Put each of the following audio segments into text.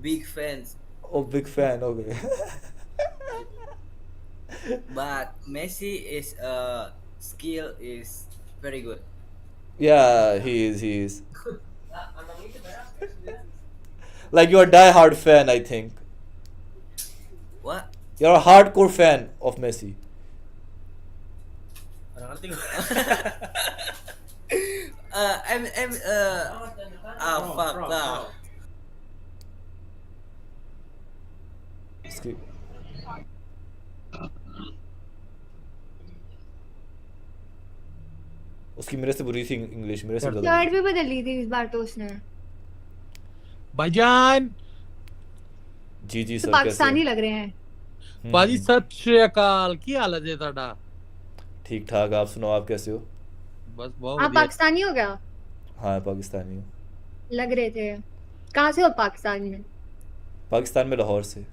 big fans. Oh, big fan. Okay. But Messi is skill is very good. Yeah, he is. He is. Like you're a die-hard fan, I think. What? You're a hardcore fan of Messi. I'm fuck lah. उसकी उसकी मेरे से बुरी थी English, मेरे से ज्यादा shirt भी बदल ली थी इस बार तो उसने। भाईजान जी जी तो सर, कैसे पाकिस्तानी लग रहे हैं। भाजी सत श्री अकाल की हालत है ਤੁਹਾਡਾ? ठीक ठाक, आप सुनाओ, आप कैसे हो? बस बहुत आप बढ़िया। पाकिस्तानी हो क्या? हाँ, पाकिस्तानी हूँ। लग रहे थे। कहाँ से हो पाकिस्तान में? पाकिस्तान में लाहौर से।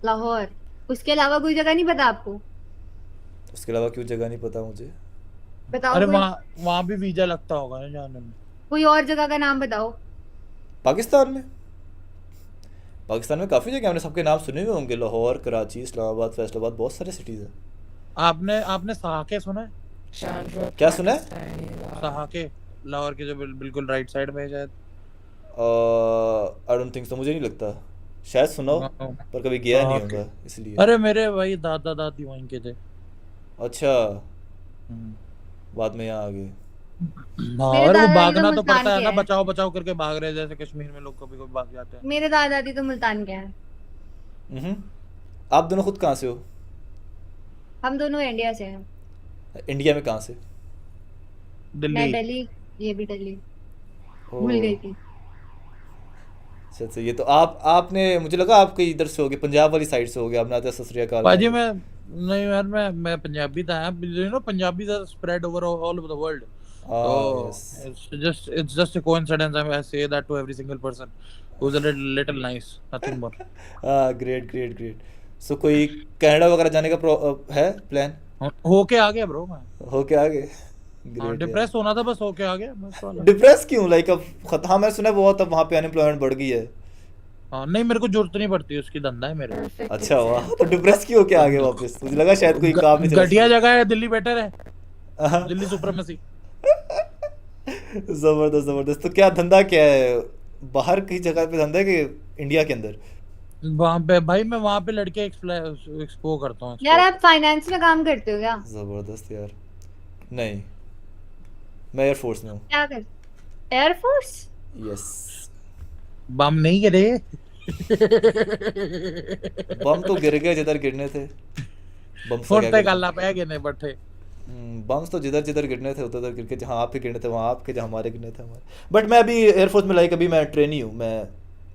लाहौर। उसके अलावा कोई जगह नहीं पता आपको? उसके अलावा क्यों जगह नहीं पता मुझे? बताओ अरे कोई, वहाँ भी वीजा लगता होगा ना जाने में। कोई और जगह का नाम बताओ। पाकिस्तान में? पाकिस्तान में काफ़ी जगह, हमने सबके नाम सुने हुए होंगे, लाहौर, कराची, इस्लामाबाद, फैसलाबाद, बहुत सारे सिटीज़ हैं। आपने सहाके सुना है? क्या सुना है? सहाके लाहौर के जो बिल्कुल राइट साइड में है शायद। आई डोंट थिंक सो, मुझे नहीं लगता। शायद सुना हो, पर कभी गया नहीं सहाके। होगा इसलिए। अरे मेरे भाई दादा दादी वहीं के थे। अच्छा, बाद में यहाँ आ गए। हाँ, मेरे और वो दादा दादी तो भागना तो मुल्तान पड़ता है के ना, हैं। बचाओ बचाओ करके भाग रहे हैं, जैसे कश्मीर में लोग कभी कभी भाग जाते हैं। मेरे दादा दादी तो मुल्तान के हैं। हम्म। आप दोनों खुद कहाँ से हो? हम दोनों इंडिया से हैं। इंडिया में कहाँ से? मैं दिल्ली। दिल्ली, ये भी दिल्ली। ओ, भूल गई थी। अच्छा अच्छा, ये तो आपने, मुझे लगा आप कहीं इधर से होगे, पंजाब वाली साइड से होगे, आपने आते सत श्री अकाल भाजी कहते। मैं नहीं यार, मैं पंजाबी था। You know Punjabi are spread over all over the world. So yes. it's just a coincidence. I say that to every single person who's a little nice, nothing more. Great great great. So कोई Canada वगैरह जाने का है plan? होके आ गया bro मैं। हो के आगे? हाँ, ग्रेट यार। डिप्रेस होना था बस, होके आ गया बस वाला। डिप्रेस क्यों? लाइक अब हाँ, मैंने सुना है बहुत, अब वहाँ पे अनएम्प्लॉयमेंट बढ़ गई है। हाँ नहीं, मेरे को जरूरत नहीं पड़ती, उसकी धंधा है मेरे। अच्छा, वाह, तो डिप्रेस क्यों हो के आगे वापस? मुझे लगा शायद कोई काम नहीं चल घटिया जगह है, दिल्ली बेटर है, हाँ। दिल्ली सुप्रीमेसी। जबरदस्त जबरदस्त। तो क्या धंधा क्या है? बाहर की जगह पे धंधा है कि इंडिया के अंदर? वहाँ पे भाई मैं वहाँ पे लड़के एक्सपो करता हूँ। यार आप फाइनेंस में काम करते हो क्या? जबरदस्त यार। नहीं, मैं एयरफोर्स में हूँ। क्या कर, एयरफोर्स? यस। बम नहीं गिरे। बम तो गिर गए जिधर गिरने थे। बम से क्या ਹੁਣ ਤੇ गिरना? ਗੱਲਾਂ ਪੈ ਗਏ ਨੇ ਬੱਠੇ। बम्स तो जिधर जिधर गिरने थे उधर उधर गिर के, जहाँ आपके गिरने थे वहाँ आपके, जहाँ हमारे गिरने थे हमारे। बट मैं अभी एयरफोर्स में, लाइक अभी मैं ट्रेनी हूँ, मैं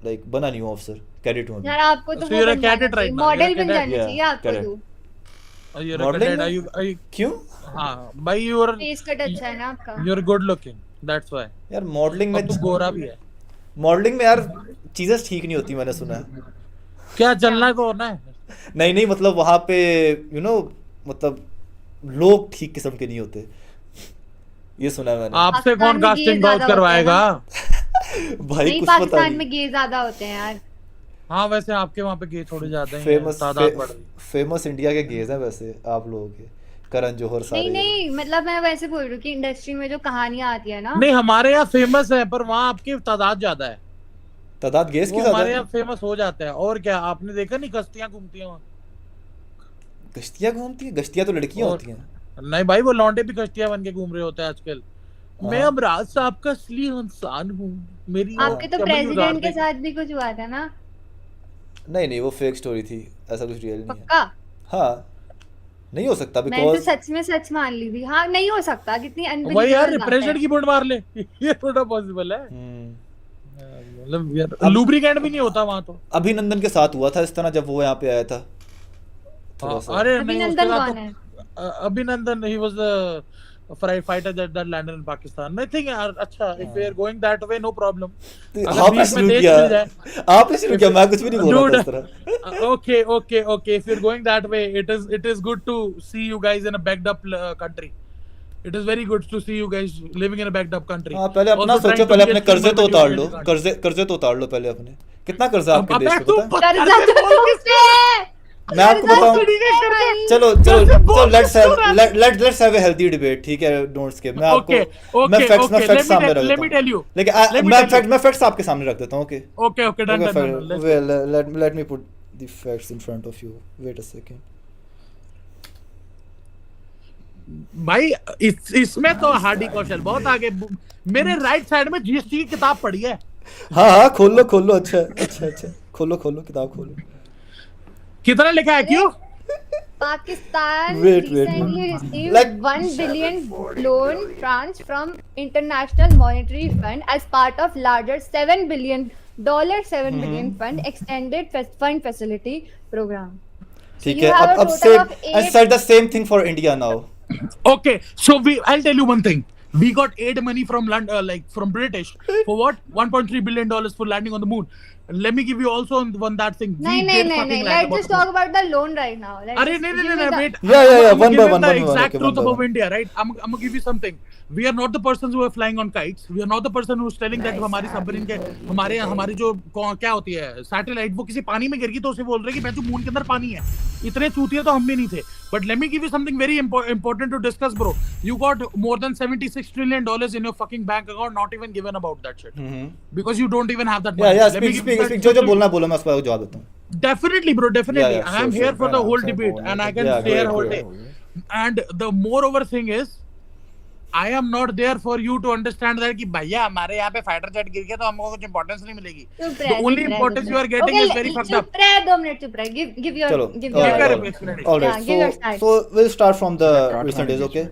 लाइक बना नहीं हूँ ऑफिसर, कैडेट हूँ अभी। यार आपको तो So वो you're a बन जाना cadet चाहिए, right now, model you're a बन cadet? जाना Yeah, चाहिए आपको correct. तो। You're a मॉडलिंग cadet, में? are you क्यों? हाँ भाई, you're फेस कट अच्छा है ना आपका। you're good looking, that's why। यार मॉडलिंग अब तो में, गोरा भी है। मॉडलिंग में यार चीज़ें ठीक नहीं होती, मैंने सुना है। क्या चलना तो होना है। नहीं नहीं, मतलब वहाँ पे मतलब लोग ठीक किस्म के नहीं होते, ये सुना है मैंने। आपसे पाकिस्तान कौन में कास्टिंग ये काउच ज्यादा होता है करवाएगा? भाई नहीं, कुछ पता पाकिस्तान में नहीं। गे ज्यादा होते हैं यार। हाँ वैसे आपके वहाँ पे गे थोड़े ज्यादा ही हैं, फेमस तादाद बढ़ रही। फेमस इंडिया के गेज हैं वैसे आप लोगों के, करण जौहर नहीं सारे। नहीं, मतलब मैं वैसे बोल रही हूँ कि इंडस्ट्री में जो कहानियां आती है ना। नहीं हमारे यहाँ फेमस है, पर वहाँ आपकी तादाद ज्यादा है। तादाद गेस की वो ज्यादा हमारे है? यहाँ फेमस हो जाता है। और क्या, आपने देखा नहीं कश्तियाँ घूमती हैं वहाँ? गश्तियाँ घूमती हैं? गश्तियाँ तो लड़कियाँ और होती हैं। नहीं भाई, वो लौंडे भी कश्तियाँ बन के घूम रहे होते हैं आजकल। मैं हाँ। अब राज साहब का असली इंसान हूँ, मेरी वो आपके तो चमड़ी उतार प्रेसिडेंट के देगी। साथ भी कुछ हुआ था ना? नहीं नहीं, वो फेक स्टोरी थी, ऐसा कुछ रियल नहीं है। पक्का? हाँ, नहीं हो सकता मैंने तो बिकॉज सच में सच मान ली थी। हाँ नहीं हो सकता, कितनी वही यार, अनबिलीवेबल बात प्रेसिडेंट है। की बुंड मार ले। ये थोड़ा पॉसिबल है। मतलब यार लुब्रिकेंट भी नहीं होता वहाँ तो। अभिनंदन के साथ हुआ था इस तरह जब वो यहाँ पे आया था, थोड़ा हाँ, सा। अरे नहीं, उसके अभिनंदन साथ कौन तो है? अभिनंदन he was the fighter that landed in Pakistan। मैं थिंक यार, अच्छा if we are going that way no problem। अगर आपने बीच में शुरू देश किया, मिल जाए। आपने शुरू किया, मैं कुछ भी नहीं बोल रहा था Dude, इस तरह। okay if you're going that way, it is good to see you guys in a backed up country। It is very good to see you guys living in a backed up country. हाँ पहले अपना Also सोचो, trying to पहले be अपने a कर्जे streamer, तो but you उतार really low, can't. कर्जे तो उतार लो पहले अपने। कितना कर्जा आपके देश अबे पे तू पता है? कर्जा तो तुमसे है। मैं आपको कर्जा बताऊं, तुमसे है भाई। चलो चलो चलो let's have a healthy debate, ठीक है, डोंट स्किप। मैं आपको मैं फैक्ट्स सामने रख let me देता tell you. हूं, लेकिन Let me मैं tell you. फैक्ट्स आपके सामने रख देता हूं, okay? Okay, done. Let's go. Well, let me put the facts in front of you. Wait a second. भाई इसमें तो हार्डी कौशल बहुत आगे। मेरे राइट साइड में जीएसटी की किताब पड़ी है। हाँ खोल लो, अच्छा खोलो किताब खोलो। कितना लिखा है क्यों? Pakistan Wait. recently received Like- 1 billion loan tranche from International Monetary Fund as part of larger $7 billion fund extended fund facility program. ठीक you है, have a अब total same of and eight- said the same thing for India now. Okay, so I'll tell you one thing. We got aid money from London, from British for what? $1.3 billion for landing on the moon. Let me give you also on that thing. We नहीं did fucking land let's on just the moon. talk about the loan right now. Let's अरे just नहीं give me the- wait. Yeah, I'm one gonna by give one, you the one by one, exact okay, truth one by about one. India, right? I'm gonna give you something. We are not the persons who are flying on kites. We are not the person who's telling that हमारी submarine के हमारी जो क्या होती है satellite वो किसी पानी में गिर गई तो उसे बोल रहे कि मैं जो मून के अंदर पानी है। इतने चूतिए तो हम भी नहीं थे। But let me give you something very important to discuss, bro. You got more than $76 trillion in your fucking bank account, not even given about that shit. Because you don't even have that money. Yeah, Let me give you that speak जो बोलना बोलो, मैं उसका जवाब देता हूँ। Definitely, bro. Definitely. Yeah, I am sure, here for the whole Answer debate, बोलने and I को can Yeah, stay here great, all day. And the moreover thing is, I am not there for you to understand that कि भैया हमारे यहाँ पे fighter jet गिर गया तो हमको कुछ importance नहीं मिलेगी. चुप The रह, only चुप रह, importance चुप you are रह। getting Okay, is very fucked up. चुप रह, 2 मिनट चुप रह। Give your चलो, give all your right, Yeah, all explain right. it. All right, Yeah, give your side. so we'll start from the recent days, okay?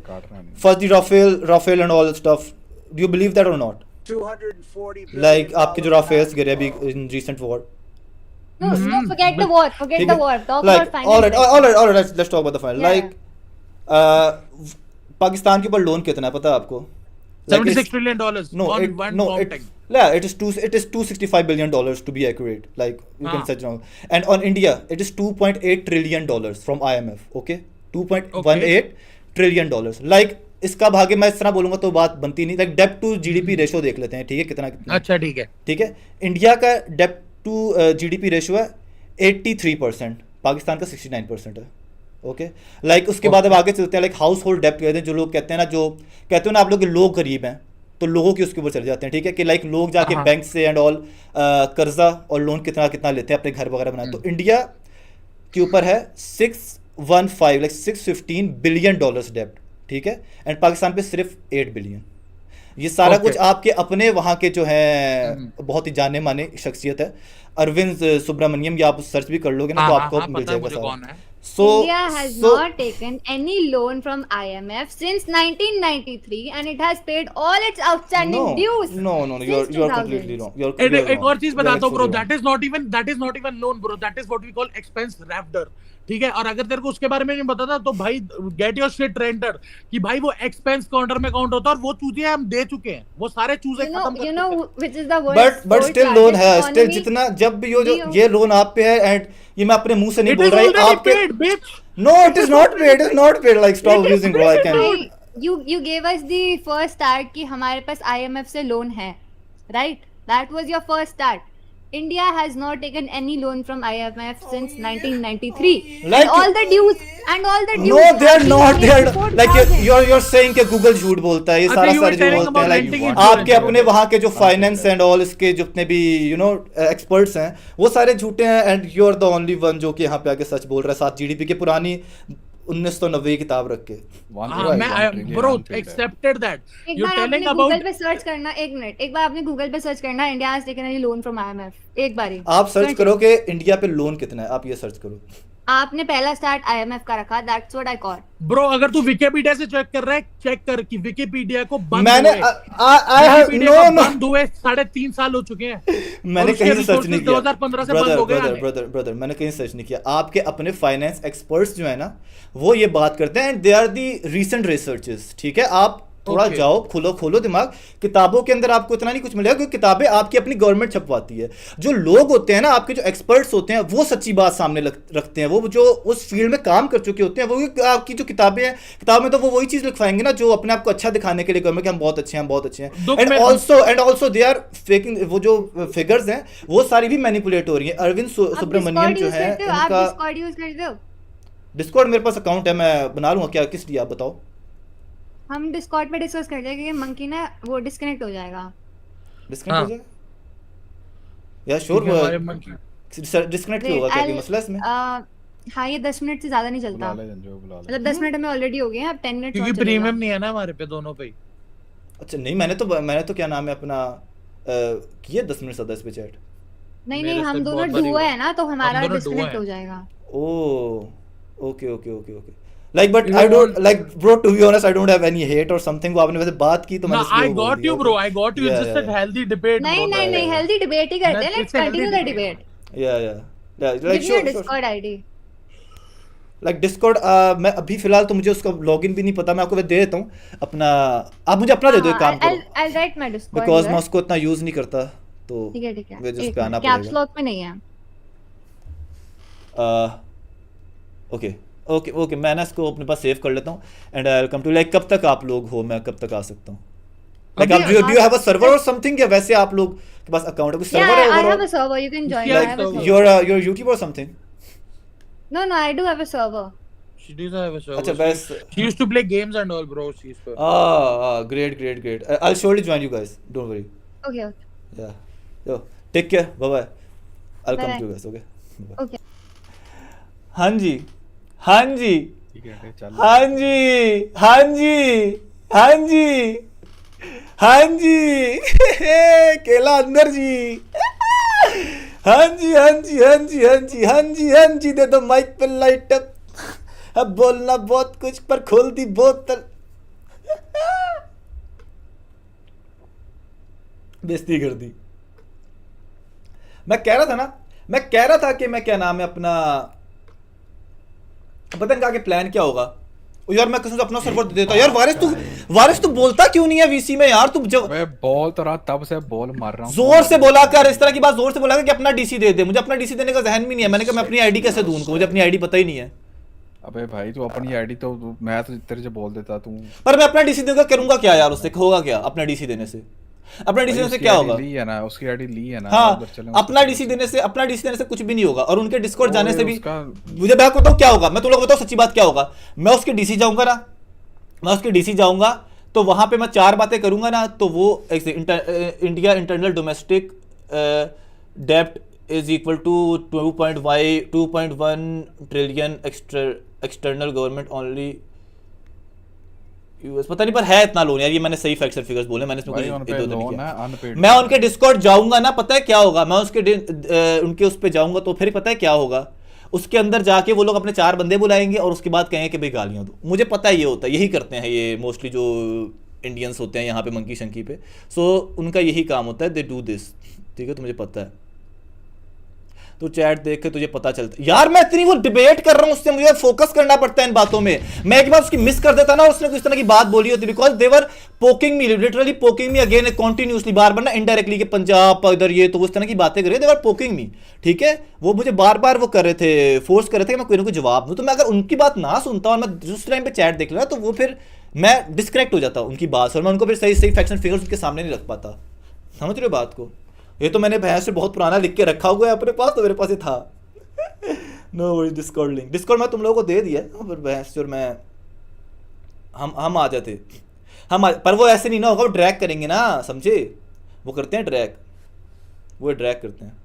First the Rafale and all that stuff. Do you believe that or not? 240 Like आपके जो Rafales गिरे अभी in recent war. No, forget the war. Forget ठीक the है? war. Talk Like, about finance. all right, let's talk about the final. Yeah, Like Pakistan के ऊपर loan कितना है पता है आपको? Like $76 it's- trillion No, on it, one no, bomb it, tank. yeah, it is $265 billion to be accurate. Like you can search now. And on India, it is $2.8 trillion from IMF. Okay, $2.18 trillion. Like इसका भागे मैं इस तरह बोलूंगा तो बात बनती नहीं। Like debt to GDP ratio देख लेते हैं, ठीक है, कितना कितना। अच्छा ठीक है. ठीक है, इंडिया का डेप्ट टू GDP रेशियो है 83%, पाकिस्तान का 69% है। ओके, लाइक उसके बाद अब आगे चलते हैं। लाइक हाउस होल्ड डेप्ट कहते हैं, जो लोग कहते हैं ना, जो कहते हो ना आप लोग लोग गरीब हैं तो लोगों के उसके ऊपर चले जाते हैं। ठीक है, कि लाइक लोग जाके हाँ। बैंक से एंड ऑल कर्जा और लोन कितना कितना लेते हैं अपने घर वगैरह बनाए। तो इंडिया के ऊपर है 615 लाइक $615 बिलियन डेप्ट, ठीक है, एंड पाकिस्तान पे सिर्फ 8 बिलियन। ये सारा Okay. कुछ आपके अपने वहाँ के जो है बहुत ही जाने माने शख्सियत है, अरविंद सुब्रमण्यम, या आप सर्च भी कर लोगे ना तो आपको मिल पता है जाएगा मुझे सारा। कौन है. India has not taken any loan from IMF since 1993 and it has paid all its outstanding dues. No, since you are 2000. completely wrong. एक और चीज बताता हूँ bro, that is not even loan bro, that is what we call expense wrapper. ठीक है, और अगर तेरे को उसके बारे में नहीं बताता तो भाई गेट योर शिट रेंटेड कि भाई वो एक्सपेंस काउंटर में काउंट होता है और वो चूजे हम दे चुके हैं, वो सारे चूजे खत्म कर You know which is the worst. But still loan है, स्टिल जितना जब भी ये लोन आप पे है, एंड ये मैं अपने मुंह से नहीं बोल रहा हूँ आपके। No, it is not paid, like stop using bro, I can. You gave us the first start कि हमारे पास IMF से लोन है, right? That was your first start. India has not taken any loan from IMF since 1993. Like- and all the dues No, they are have been not paid there. before Like 2000. you're saying कि Google झूठ बोलता है, ये अच्छा, सारा you were सारे जो telling बोलते हैं, about लाइक renting आपके insurance. अपने वहाँ के जो फाइनेंस एंड ऑल इसके जितने भी एक्सपर्ट्स हैं वो सारे झूठे हैं, and you are the only one जो कि यहाँ पे आके सच बोल रहा है, साथ GDP की पुरानी 1990 की किताब रख के। मैं ब्रो एक्सेप्टेड दैट एक यू बार आपने टेलिंग गूगल अबाउट पे सर्च करना, एक मिनट, एक बार आपने गूगल पे सर्च करना India has taken any loan from IMF, एक बार ही आप सर्च करो कि इंडिया पे लोन कितना है, आप ये सर्च करो। आपने पहला स्टार्ट IMF का रखा, that's what I cot. Bro अगर तू विकिपीडिया से चेक कर रहा है, चेक कर कि विकिपीडिया को बंद मैंने हुए आई हैव विकिपीडिया को नो बंद हुए 3.5 साल हो चुके हैं। मैंने उसके कहीं से सर्च resources नहीं किया 2015 से बंद हो गए आने। ब्रदर मैंने कहीं सर्च नहीं किया। आपके अपने फाइनेंस एक्सपर्ट्स जो है ना वो ये बात करते हैं, and they are the recent researches. ठीक है, आप थोड़ा Okay. जाओ, खोलो दिमाग। किताबों के अंदर आपको इतना नहीं कुछ मिलेगा, क्योंकि किताबें आपकी अपनी गवर्नमेंट छपवाती है। जो लोग होते हैं ना, आपके जो एक्सपर्ट्स होते हैं, वो सच्ची बात सामने रखते हैं। वो जो उस फील्ड में काम कर चुके होते हैं, वो आपकी जो किताबें हैं, किताब में तो वो वही चीज़ लिखवाएंगे ना जो अपने आप को अच्छा दिखाने के लिए गवर्नमेंट कि हम बहुत अच्छे हैं, हम बहुत अच्छे हैं। दुख एंड में- ऑल्सो दे आर फेकिंग। वो जो फिगर्स हैं वो सारी भी मैनिपुलेट हो रही है। अरविंद सुब्रमण्यम जो है, आप इनका डिस्कॉर्ड यूज करते हो? डिस्कॉर्ड मेरे पास अकाउंट है, मैं बना लूंगा। क्या किस लिए आप बताओ? हम डिस्कॉर्ड पे डिस्कस करते हैं, क्योंकि मंकी ना वो डिस्कनेक्ट हो जाएगा। डिस्कनेक्ट हाँ। हो जाएगा या श्योर? क्योंकि हमारे monkey- डिस्कनेक्ट क्यों होगा? क्या कोई I'll- मसला है इसमें? हाँ, ये 10 मिनट से ज्यादा नहीं चलता। मतलब 10 मिनट में ऑलरेडी हो गए हैं, अब 10 मिनट क्योंकि प्रीमियम नहीं है ना हमारे पे दोनों पे ही। अच्छा नहीं, मैंने तो क्या नाम है अपना किया 10 मिनट ज्यादा इस पे चैट। नहीं मेरे नहीं, से हम दोनों बहुत बड़ी डुओ है ना, तो हमारा दोनों duo डिस्कनेक्ट हैं। हो जाएगा। Oh okay like but You I don't want- like bro, to be honest I don't have any hate or something. वो आपने वैसे बात की तो No, मैंने इसलिए I वो बोल got दिया। you, bro. I got you. Yeah, It's just yeah, a healthy debate, नहीं bro. नहीं नहीं, हेल्दी डिबेट ही करते हैं। It's let's a healthy continue the debate. Debate. या like give me your sure Discord ID. Like Discord मैं अभी फिलहाल तो मुझे उसका लॉगिन भी नहीं पता। मैं आपको दे देता हूँ अपना। आप मुझे अपना दे दो, एक काम करो, आई राइट माय डिस्कॉर्ड बिकॉज मैं उसको इतना यूज नहीं करता तो ठीक है मुझे उस पे आना कैप्स पड़ेगा। लॉक में नहीं है। ओके मैं ना इसको अपने पास सेव कर लेता हूँ and I will come to. Like कब तक आप लोग हो, मैं कब तक आ सकता हूँ? लाइक आप do you have a server और समथिंग, या वैसे आप लोग के पास अकाउंट है? कोई Yeah, सर्वर है I have a overall? server. You can join. Yeah, I have a server. server. Your YouTube और something? No, I do have a server. She doesn't have a server. अच्छा बस She used to play games and all, bro. She used to. Great I will surely join you guys, don't worry. Okay. या yo take care, bye bye, I will come Bye-bye. To guys. Okay Okay. हाँ जी ठीक है चल। हाँ जी केला अंदर जी। हाँ जी दे दो माइक पे लाइट अप। अब बोलना बहुत कुछ पर खोल दी बोतल। बेइज्जती कर दी। मैं कह रहा था कि मैं क्या नाम है अपना, पता नहीं आगे प्लान क्या होगा। ओ यार मैं कसम से अपना सर्वर दे देता यार। वारिस तू बोलता क्यों नहीं है वीसी में यार? तू जब मैं बोल तो रहा, तब से बॉल मार रहा हूँ। जोर से बोला कर, इस तरह की बात जोर से बोला कर कि अपना डीसी दे दे। मुझे अपना डीसी देने का जहन भी नहीं है। मैंने कहा मैं अपनी आईडी कैसे दूं उनको? मुझे अपनी आईडी पता ही नहीं है। अबे भाई तू अपनी आईडी तो मैं तो तेरे से बोल देता तू। पर मैं अपना डीसी देगा करूंगा क्या यार? उससे होगा क्या अपना डीसी देने से? अपना डीसी देने से क्या होगा? ली है ना उसकी आईडी, ली है ना। हाँ, उधर चले अपना डीसी देने से कुछ भी नहीं होगा। और उनके डिस्कॉर्ड जाने से भी उसका- मुझे मैं बताऊँ क्या होगा। मैं तुम लोग बताओ सच्ची बात क्या होगा। मैं उसके डीसी जाऊंगा ना, तो वहां पे मैं 4 बातें करूंगा ना, तो वो इंडिया इंटरनल डोमेस्टिक डेप्ट is equal to 2.1 trillion external government only US, पता नहीं पर है इतना लोन यार। ये मैंने सही फैक्ट्स और फिगर्स बोले, मैंने इसमें भाई कोई उन पे इधर-उधर नहीं लोन किया। है, अनपेड। मैं उनके डिस्कॉर्ड जाऊंगा ना, पता है क्या होगा? मैं उनके उस पे जाऊंगा तो फिर पता है क्या होगा? उसके अंदर जाके वो लोग अपने 4 बंदे बुलाएंगे और उसके बाद कहेंगे कि भाई गालियां दो। मुझे पता है ये होता है, यही करते हैं ये मोस्टली जो इंडियंस होते हैं यहाँ पे मंकी शंकी पे। सो उनका यही काम होता है, दे डू दिस। ठीक है, तो मुझे पता है। तो चैट देख के तुझे पता चलता है यार। मैं इतनी वो डिबेट कर रहा हूँ उससे, मुझे फोकस करना पड़ता है इन बातों में। मैं एक बार उसकी मिस कर देता ना, उसने कुछ तरह की बात बोली होती, because they're poking me, literally poking me again continuously, बार बार ना इनडायरेक्टली कि पंजाब इधर ये तो उस तरह की बातें कर रहे, देवर पोकिंग मी। ठीक है, वो मुझे बार बार वो कर रहे थे, फोर्स कर रहे थे कि मैं कोई ना कोई जवाब दूं। तो मैं अगर उनकी बात ना सुनता और मैं उस टाइम पे चैट देख लेना, तो वो फिर मैं डिस्कनेक्ट हो जाता उनकी बात से, और मैं उनको फिर सही फैक्ट्स एंड फिगर्स उनके सामने नहीं रख पाता। समझ रहे हो बात को? ये तो मैंने भैंस से बहुत पुराना लिख के रखा हुआ है अपने पास, तो मेरे पास ही था। No worry, Discord link, Discord मैं तुम लोगों को दे दिया। पर भैंस और मैं हम आ जाते, पर वो ऐसे नहीं ना होगा, वो ड्रैग करेंगे ना, समझे? वो करते हैं ड्रैग, वो ड्रैग करते हैं।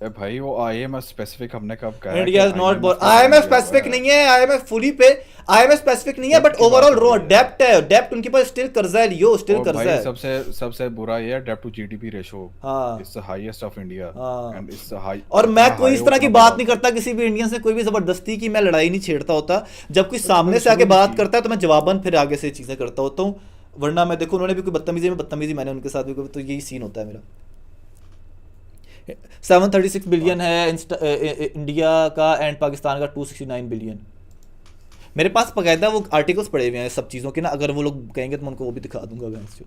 ए भाई वो आईएमएफ स्पेसिफिक हमने कब कहा? India is not bore, IMF specific नहीं है, आईएमएफ फुली पे आईएमएफ स्पेसिफिक नहीं है, बट ओवरऑल रो डेप्ट है, डेप्ट उनके पास स्टिल कर्जा है, लियो स्टिल कर्जा है। सबसे बुरा ये है डेप्ट टू जीडीपी रेशो, हाँ, it's the highest of India हाँ। And it's high. और मैं कोई इस तरह की बात नहीं करता किसी भी इंडियन से, कोई भी जबरदस्ती की मैं लड़ाई नहीं छेड़ता होता। जब कोई सामने से आके बात करता है तो मैं जवाबन फिर आगे से चीजें करता होता हूँ, वरना मैं देखो उन्होंने भी कोई बदतमीजी मैंने उनके साथ भी कोई, तो यही सीन होता है मेरा। 736 बिलियन है इंडिया का एंड पाकिस्तान का 269 बिलियन। मेरे पास बकायदा वो आर्टिकल्स पड़े हुए हैं सब चीज़ों के ना, अगर वो लोग कहेंगे तो मैं उनको वो भी दिखा दूंगा। भैंस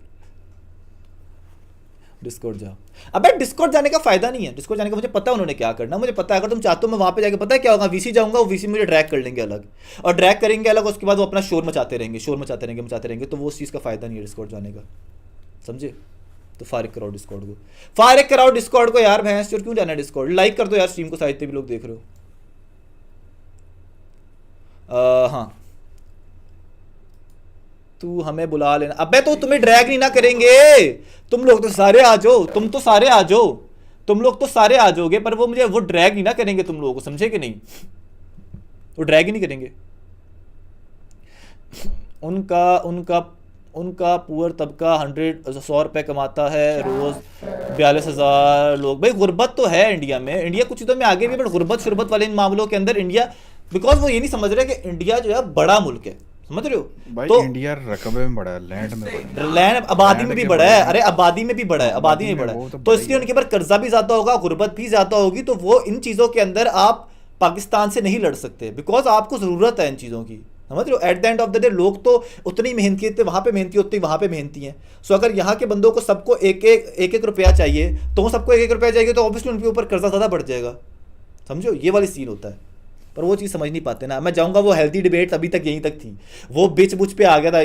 डिस्कॉर्ड जाओ। अबे डिस्कॉर्ड जाने का फायदा नहीं है, डिस्कॉर्ड जाने का मुझे पता है उन्होंने क्या करना, मुझे पता है। अगर तुम चाहते हो मैं वहाँ पे जाके, पता है क्या होगा, वीसी जाऊंगा, वो वीसी मुझे ड्रैग कर लेंगे अलग, और ड्रैग करेंगे अलग, उसके बाद वो अपना शोर मचाते रहेंगे, मचाते रहेंगे, तो वो उस चीज़ का फायदा नहीं है डिस्कॉर्ड जाने का, समझे? तो फारिग कराओ डिस्कॉर्ड को, फारिग कराओ डिस्कॉर्ड को यार। भैंस चोर क्यों जाना है डिस्कॉर्ड? लाइक कर दो यार स्ट्रीम को, साहित्य भी लोग देख रहे हो। हाँ तू हमें बुला लेना। अबे तो तुम्हें ड्रैग नहीं ना करेंगे, तुम लोग तो सारे आ जाओ, तुम लोग तो सारे आ जाओगे, पर वो मुझे वो ड्रैग नहीं ना करेंगे तुम लोगों को, समझे कि नहीं? वो ड्रैग ही नहीं करेंगे। उनका पुअर तबका 100 रुपए कमाता है रोज, 42,000 लोग। भाई गुर्बत तो है इंडिया में, इंडिया कुछ चीज़ों में आगे भी, बट गुर्बत शुरबत वाले इन मामलों के अंदर इंडिया, बिकॉज वो ये नहीं समझ रहे कि इंडिया जो है बड़ा मुल्क है, समझ रहे हो? भाई तो इंडिया रकबे में बड़ा है, लैंड में बड़ा है, लैंड आबादी में भी बड़ा है, अरे आबादी में भी बड़ा है, आबादी में में बड़ा वो है, तो तो बड़ा ही इसलिए है। उनके ऊपर कर्जा भी ज्यादा होगा, गुर्बत भी ज्यादा होगी, तो वो इन चीजों के अंदर आप पाकिस्तान से नहीं लड़ सकते, बिकॉज आपको जरूरत है इन चीजों की, समझ रहे हो? At the end of the day लोग तो उतनी ही मेहनती थे, वहां पे मेहनती होती, वहां पे मेहनती हैं। सो अगर यहाँ के बंदों को सबको एक रुपया चाहिए, तो सबको एक रुपया चाहिए, तो ऑब्वियसली उनके ऊपर कर्जा ज्यादा बढ़ जाएगा, समझो? ये वाली सीन होता है, पर वो चीज़ समझ नहीं पाते ना। मैं जाऊंगा, वो हेल्दी डिबेट अभी तक यहीं तक थी, वो बिच बुच पे आ गया था,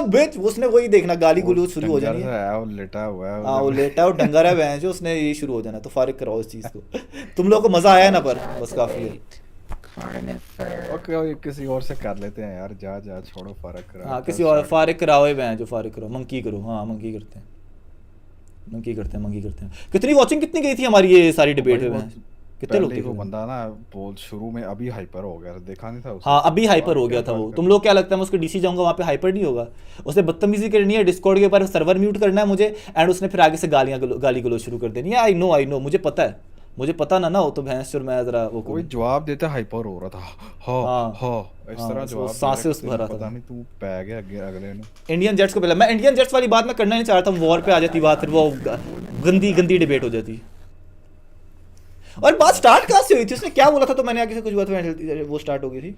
बिच उसने वही देखना, गाली गुलूज शुरू हो जानी है। वो लेटा हुआ है, हाँ वो लेटा है, डंगर है वह जो, उसने ये शुरू हो जाना, तो फारिग कराओ इस चीज़ को। तुम लोगों को मज़ा आया ना, पर बस काफ़ी है। ओके किसी और से कर लेते हैं यार, जा छोड़ो, फारिग करा। हाँ किसी और फारिग कराओ, वह जो फारिग करो, मंकी करो। हाँ मंकी करते हैं। कितनी वॉचिंग कितनी गई थी हमारी ये सारी डिबेट में? कितने लोग थे? वो बंदा ना बहुत शुरू में अभी हाइपर हो गया, देखा नहीं था उसको? हाँ अभी हाइपर हो गया था वो। तुम लोग क्या लगता है मैं उसके डीसी जाऊंगा वहाँ पे हाइपर नहीं होगा? उसने बदतमीजी करनी है डिस्कॉर्ड के ऊपर, सर्वर म्यूट करना है मुझे, एंड उसने फिर आगे से गाली गलोच शुरू कर देनी है। आई नो मुझे पता है, मुझे पता ना हो तो भैंस चोर मैं जरा वो कोई जवाब देता हाइपर हो रहा था, इस तरह जवाब सांसें उस भरा था। पता नहीं तू पै गया अगले ने। इंडियन जेट्स को पहले, मैं इंडियन जेट्स वाली बात मैं करना नहीं चाह रहा था, वॉर पे आ जाती बात, फिर वो गंदी डिबेट हो जाती। और बात स्टार्ट कहाँ से हुई थी? उसने क्या बोला था तो मैंने आगे से कुछ बात वो स्टार्ट हो गई थी।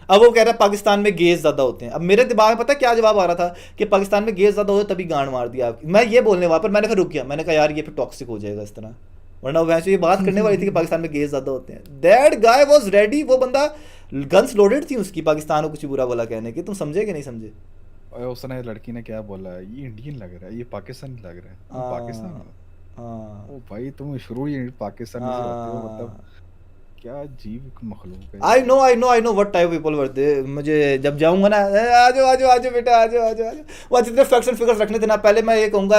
अब वो कह रहा है पाकिस्तान में गेज ज्यादा होते हैं। अब मेरे दिमाग में पता है क्या जवाब आ रहा था कि पाकिस्तान में गेज ज्यादा होते तभी गांड मार दिया आपकी। मैं ये बोलने वहां पर मैंने कहा रुक गया, मैंने कहा यार ये फिर टॉक्सिक हो जाएगा इस तरह, वरना वैसे ये बात करने वाली थी कि पाकिस्तान में गेज ज्यादा होते हैं। दैट गाय वाज रेडी, वो बंदा गन्स लोडेड थी उसकी पाकिस्तान को कुछ बुरा भला कहने की। तुम समझे कि नहीं समझे? उसने लड़की ने क्या बोला, ये इंडियन लग रहा है, ये पाकिस्तानी लग रहा है, पाकिस्तान। हाँ ओ भाई तुम शुरू ही पाकिस्तान से होते हो, मतलब क्या अजीब मखलूक है। I know what type people were they. मुझे जब जाऊंगा ना, आ जाओ बेटा, आ जाओ। वो जितने फैक्ट्स एंड फिगर्स रखने थे ना, पहले मैं ये कहूँगा,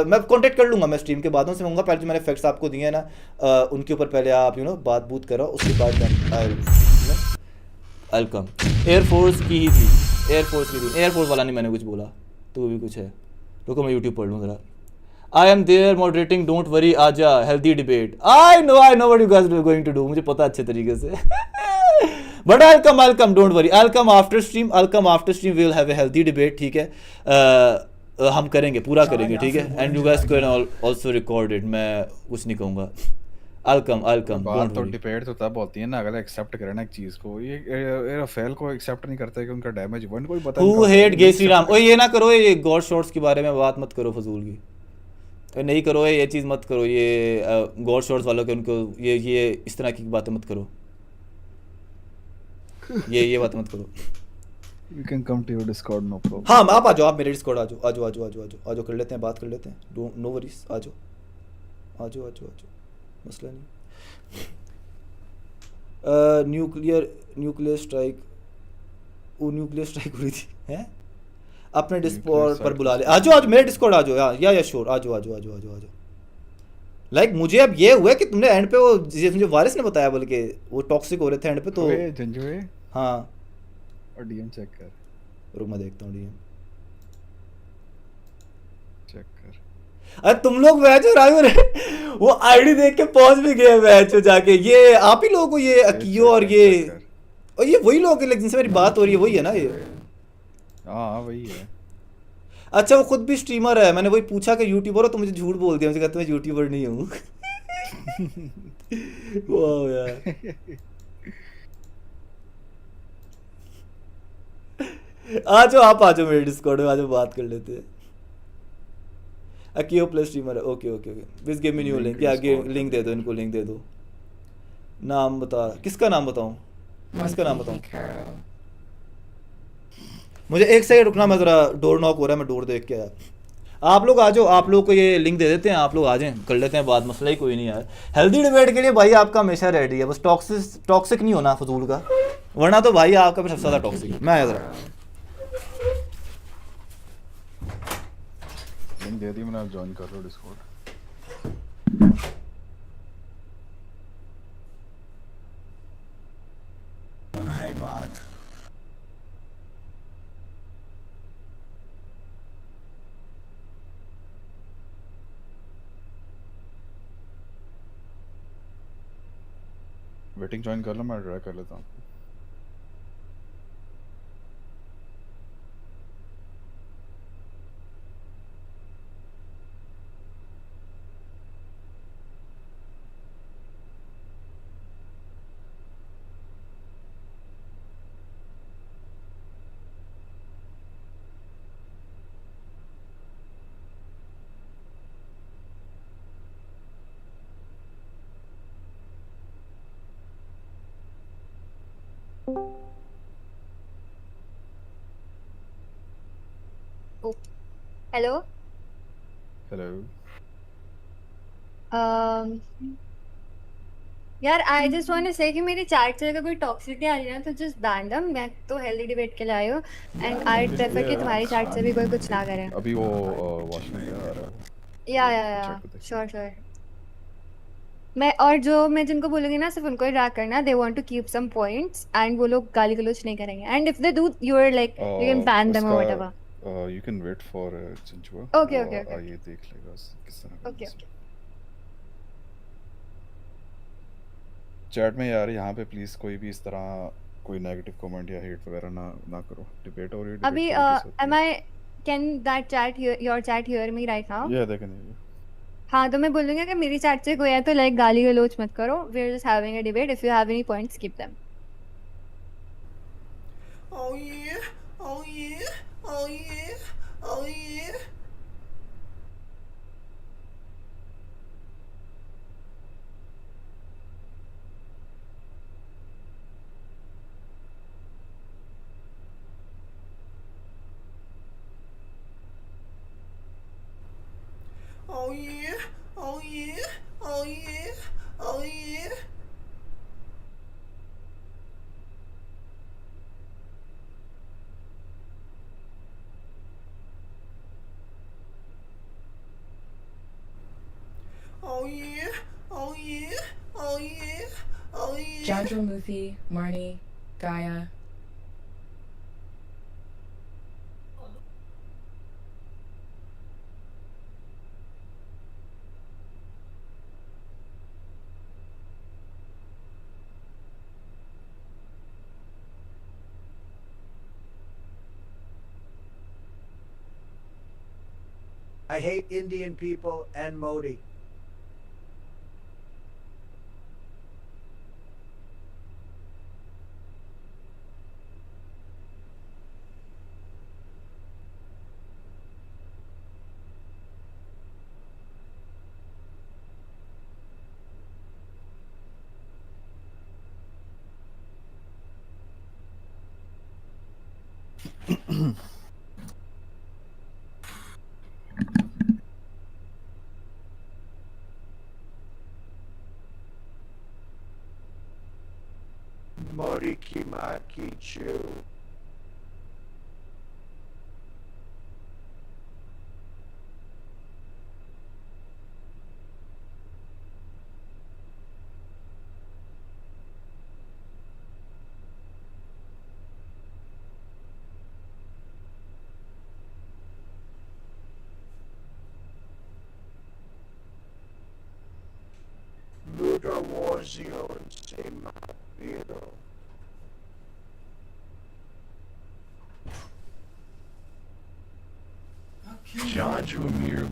मैं कांटेक्ट कर लूंगा, मैं स्ट्रीम के बाद उनसे कहूँगा पहले जो मैंने फैक्ट्स आपको दिए हैं ना, उनके ऊपर पहले आप बात बूत करो, उसके बाद आई कम। एयरफोर्स की ही थी, एयरफोर्स वाला नहीं मैंने कुछ बोला, तो भी कुछ है। रुको मैं यूट्यूब पढ़ लूँ जरा। I am there moderating, don't worry, आजा, healthy debate. I know what you guys are going to do. मुझे पता अच्छे तरीके से. But I'll come, don't worry. I'll come after stream, we'll have a healthy debate, ठीक है? हम करेंगे, पूरा करेंगे, ठीक है? And you guys can also record it. मैं कुछ नहीं कहूँगा. I'll come, बात तो डिबेट तो तब होती है ना अगर एक्सेप्ट करे ना एक चीज को। ये राफेल को एक्सेप्ट नहीं करता है कि उनका डैमेज वन कोई पता नहीं। Who hate गै श्री राम? ओए ये ना करो, ये गॉड शॉट्स के बारे में बात मत करो फजूल की। नहीं करो ये चीज़ मत करो, ये गॉड शॉट्स वालों के उनको ये इस तरह की बातें मत करो, ये बात मत करो। You can come to your Discord, no problem. हाँ आप आ जाओ, आप मेरे डिस्कॉर्ड आ जाओ, कर लेते हैं, बात कर लेते हैं, नो वरीज, आ जाओ, मसला नहीं। न्यूक्लियर स्ट्राइक हुई थी हैं? अपने डिस्कॉर्ड पर बुला ले, आ जाओ मेरे डिस्कॉर्ड आ जाओ, या श्योर, आ जाओ। लाइक मुझे अब ये हुआ कि तुमने एंड पे वो मुझे वारिस ने बताया, बल्कि वो टॉक्सिक हो रहे थे एंड पे, तो जंजुए हाँ और डीएम चेक कर, रुक मैं देखता हूँ डीएम चेक कर। अरे तुम लोग मैच हो रहे हो, वो आईडी देख के पहुंच भी गए मैच हो जाके। ये आप ही लोगों को ये अकियो और ये वही लोग हैं जिनसे मेरी बात हो रही है, वही है ना ये? हाँ वही है। अच्छा वो खुद भी स्ट्रीमर है, मैंने वही पूछा कि यूट्यूबर हो, तो मुझे झूठ बोल दिया, मुझे कहते मैं यूट्यूबर नहीं हूँ। वाह यार आ जाओ, आप आ जाओ मेरे डिस्कॉर्ड में, आ जाओ, बात कर लेते हैं। अकियो प्लस स्ट्रीमर है, okay okay okay, please give me new link, या लिंक दे दो इनको, लिंक दे दो। नाम बता, किसका नाम बताऊं, किसका नाम बताऊं? मुझे एक सेकंड रुकना, मैं ज़रा डोर नॉक हो रहा है, मैं डोर देख के आया। आप लोग आ जाओ, आप लोग को ये लिंक दे देते हैं, आप लोग आ जाएं, कर लेते हैं बात, मसला ही कोई नहीं यार। हेल्दी डिबेट के लिए भाई आपका हमेशा रेडी है, बस टॉक्सिक नहीं होना फजूल का, वरना तो भाई आपका भी सबसे ज़्यादा टॉक्सिक है। मैं आया ज़रा, लिंक दे दी मैंने, आप ज्वाइन कर लो डिस्कॉर्ड। वेटिंग ज्वाइन कर लो, मैं ट्राई कर लेता हूँ। हेलो। हेलो। यार आई जस्ट वांट टू से कि मेरी चैट से अगर कोई टॉक्सिसिटी आ रही है ना तो जस्ट बैन देम। मैं तो हेल्दी डिबेट के लिए आई हूँ एंड आई प्रेफर कि तुम्हारी चैट से भी कोई कुछ ना करे। अभी वो वॉशरूम गया आ रहा है। या चेक करते हैं। श्योर। मैं और जो मैं जिनको बोलूंगी ना सिर्फ उनको ही ड्रैग करना, they want to keep some points and वो लोग गाली गलौज नहीं करेंगे and if they do you are like you can ban them और whatever. You can wait for चिंचुआ। Okay. ये देख लेगा किस तरह का। Okay. चैट में यार यहाँ पे प्लीज कोई भी इस तरह कोई नेगेटिव कमेंट या हेट वगैरह ना करो। डिबेट हो रही है, अभी am I can that chat hear your chat hear me right now? ये देखें ये। हाँ तो मैं बोलूँगी अगर मेरी चैट से कोई है तो लाइक गाली गलौज मत करो। We are just having a debate. If you have any points, keep them. Oh yeah, oh yeah, oh yeah, oh yeah. Oh yeah, oh yeah, oh yeah, oh yeah. Oh yeah, oh yeah, oh yeah, oh yeah. Jandramuthi, Marnie, Gaia. I hate Indian people and Modi. Modi ki maa ki chew. Buddha Warzio and Sema Vero. Joshua Mir.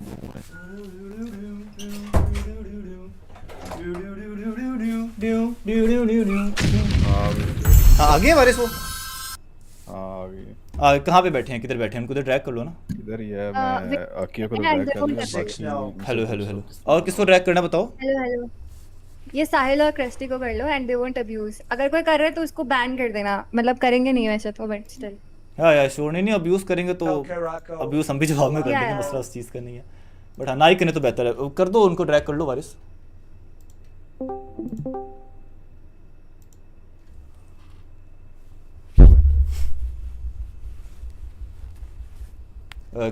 हाँ, आ गए हमारे सो। हाँ आ गई। कहाँ पे बैठे हैं, किधर बैठे हैं, उनको ड्रैग कर लो ना। इधर ही है, मैं अकियो को तो and ड्रैग कर they लिया, won't बाकी No. इनसे हेलो पूछ हेलो लो हेलो, किस और किसको ड्रैग करना बताओ। हेलो ये साहिल और क्रिस्टी को कर लो एंड दे वोंट अब्यूज। अगर कोई कर रहा है तो उसको बैन कर देना, मतलब करेंगे नहीं वैसे तो, बट स्टिल। हाँ यार श्योर, नहीं अब्यूज़ करेंगे तो Okay, Rocco. अब्यूज़ हम भी जवाब में कर Yeah, देंगे, yeah. मसला उस चीज़ का नहीं है। बट हाँ ना ही करें तो बेहतर है, कर दो उनको, ड्रैग कर लो वारिस।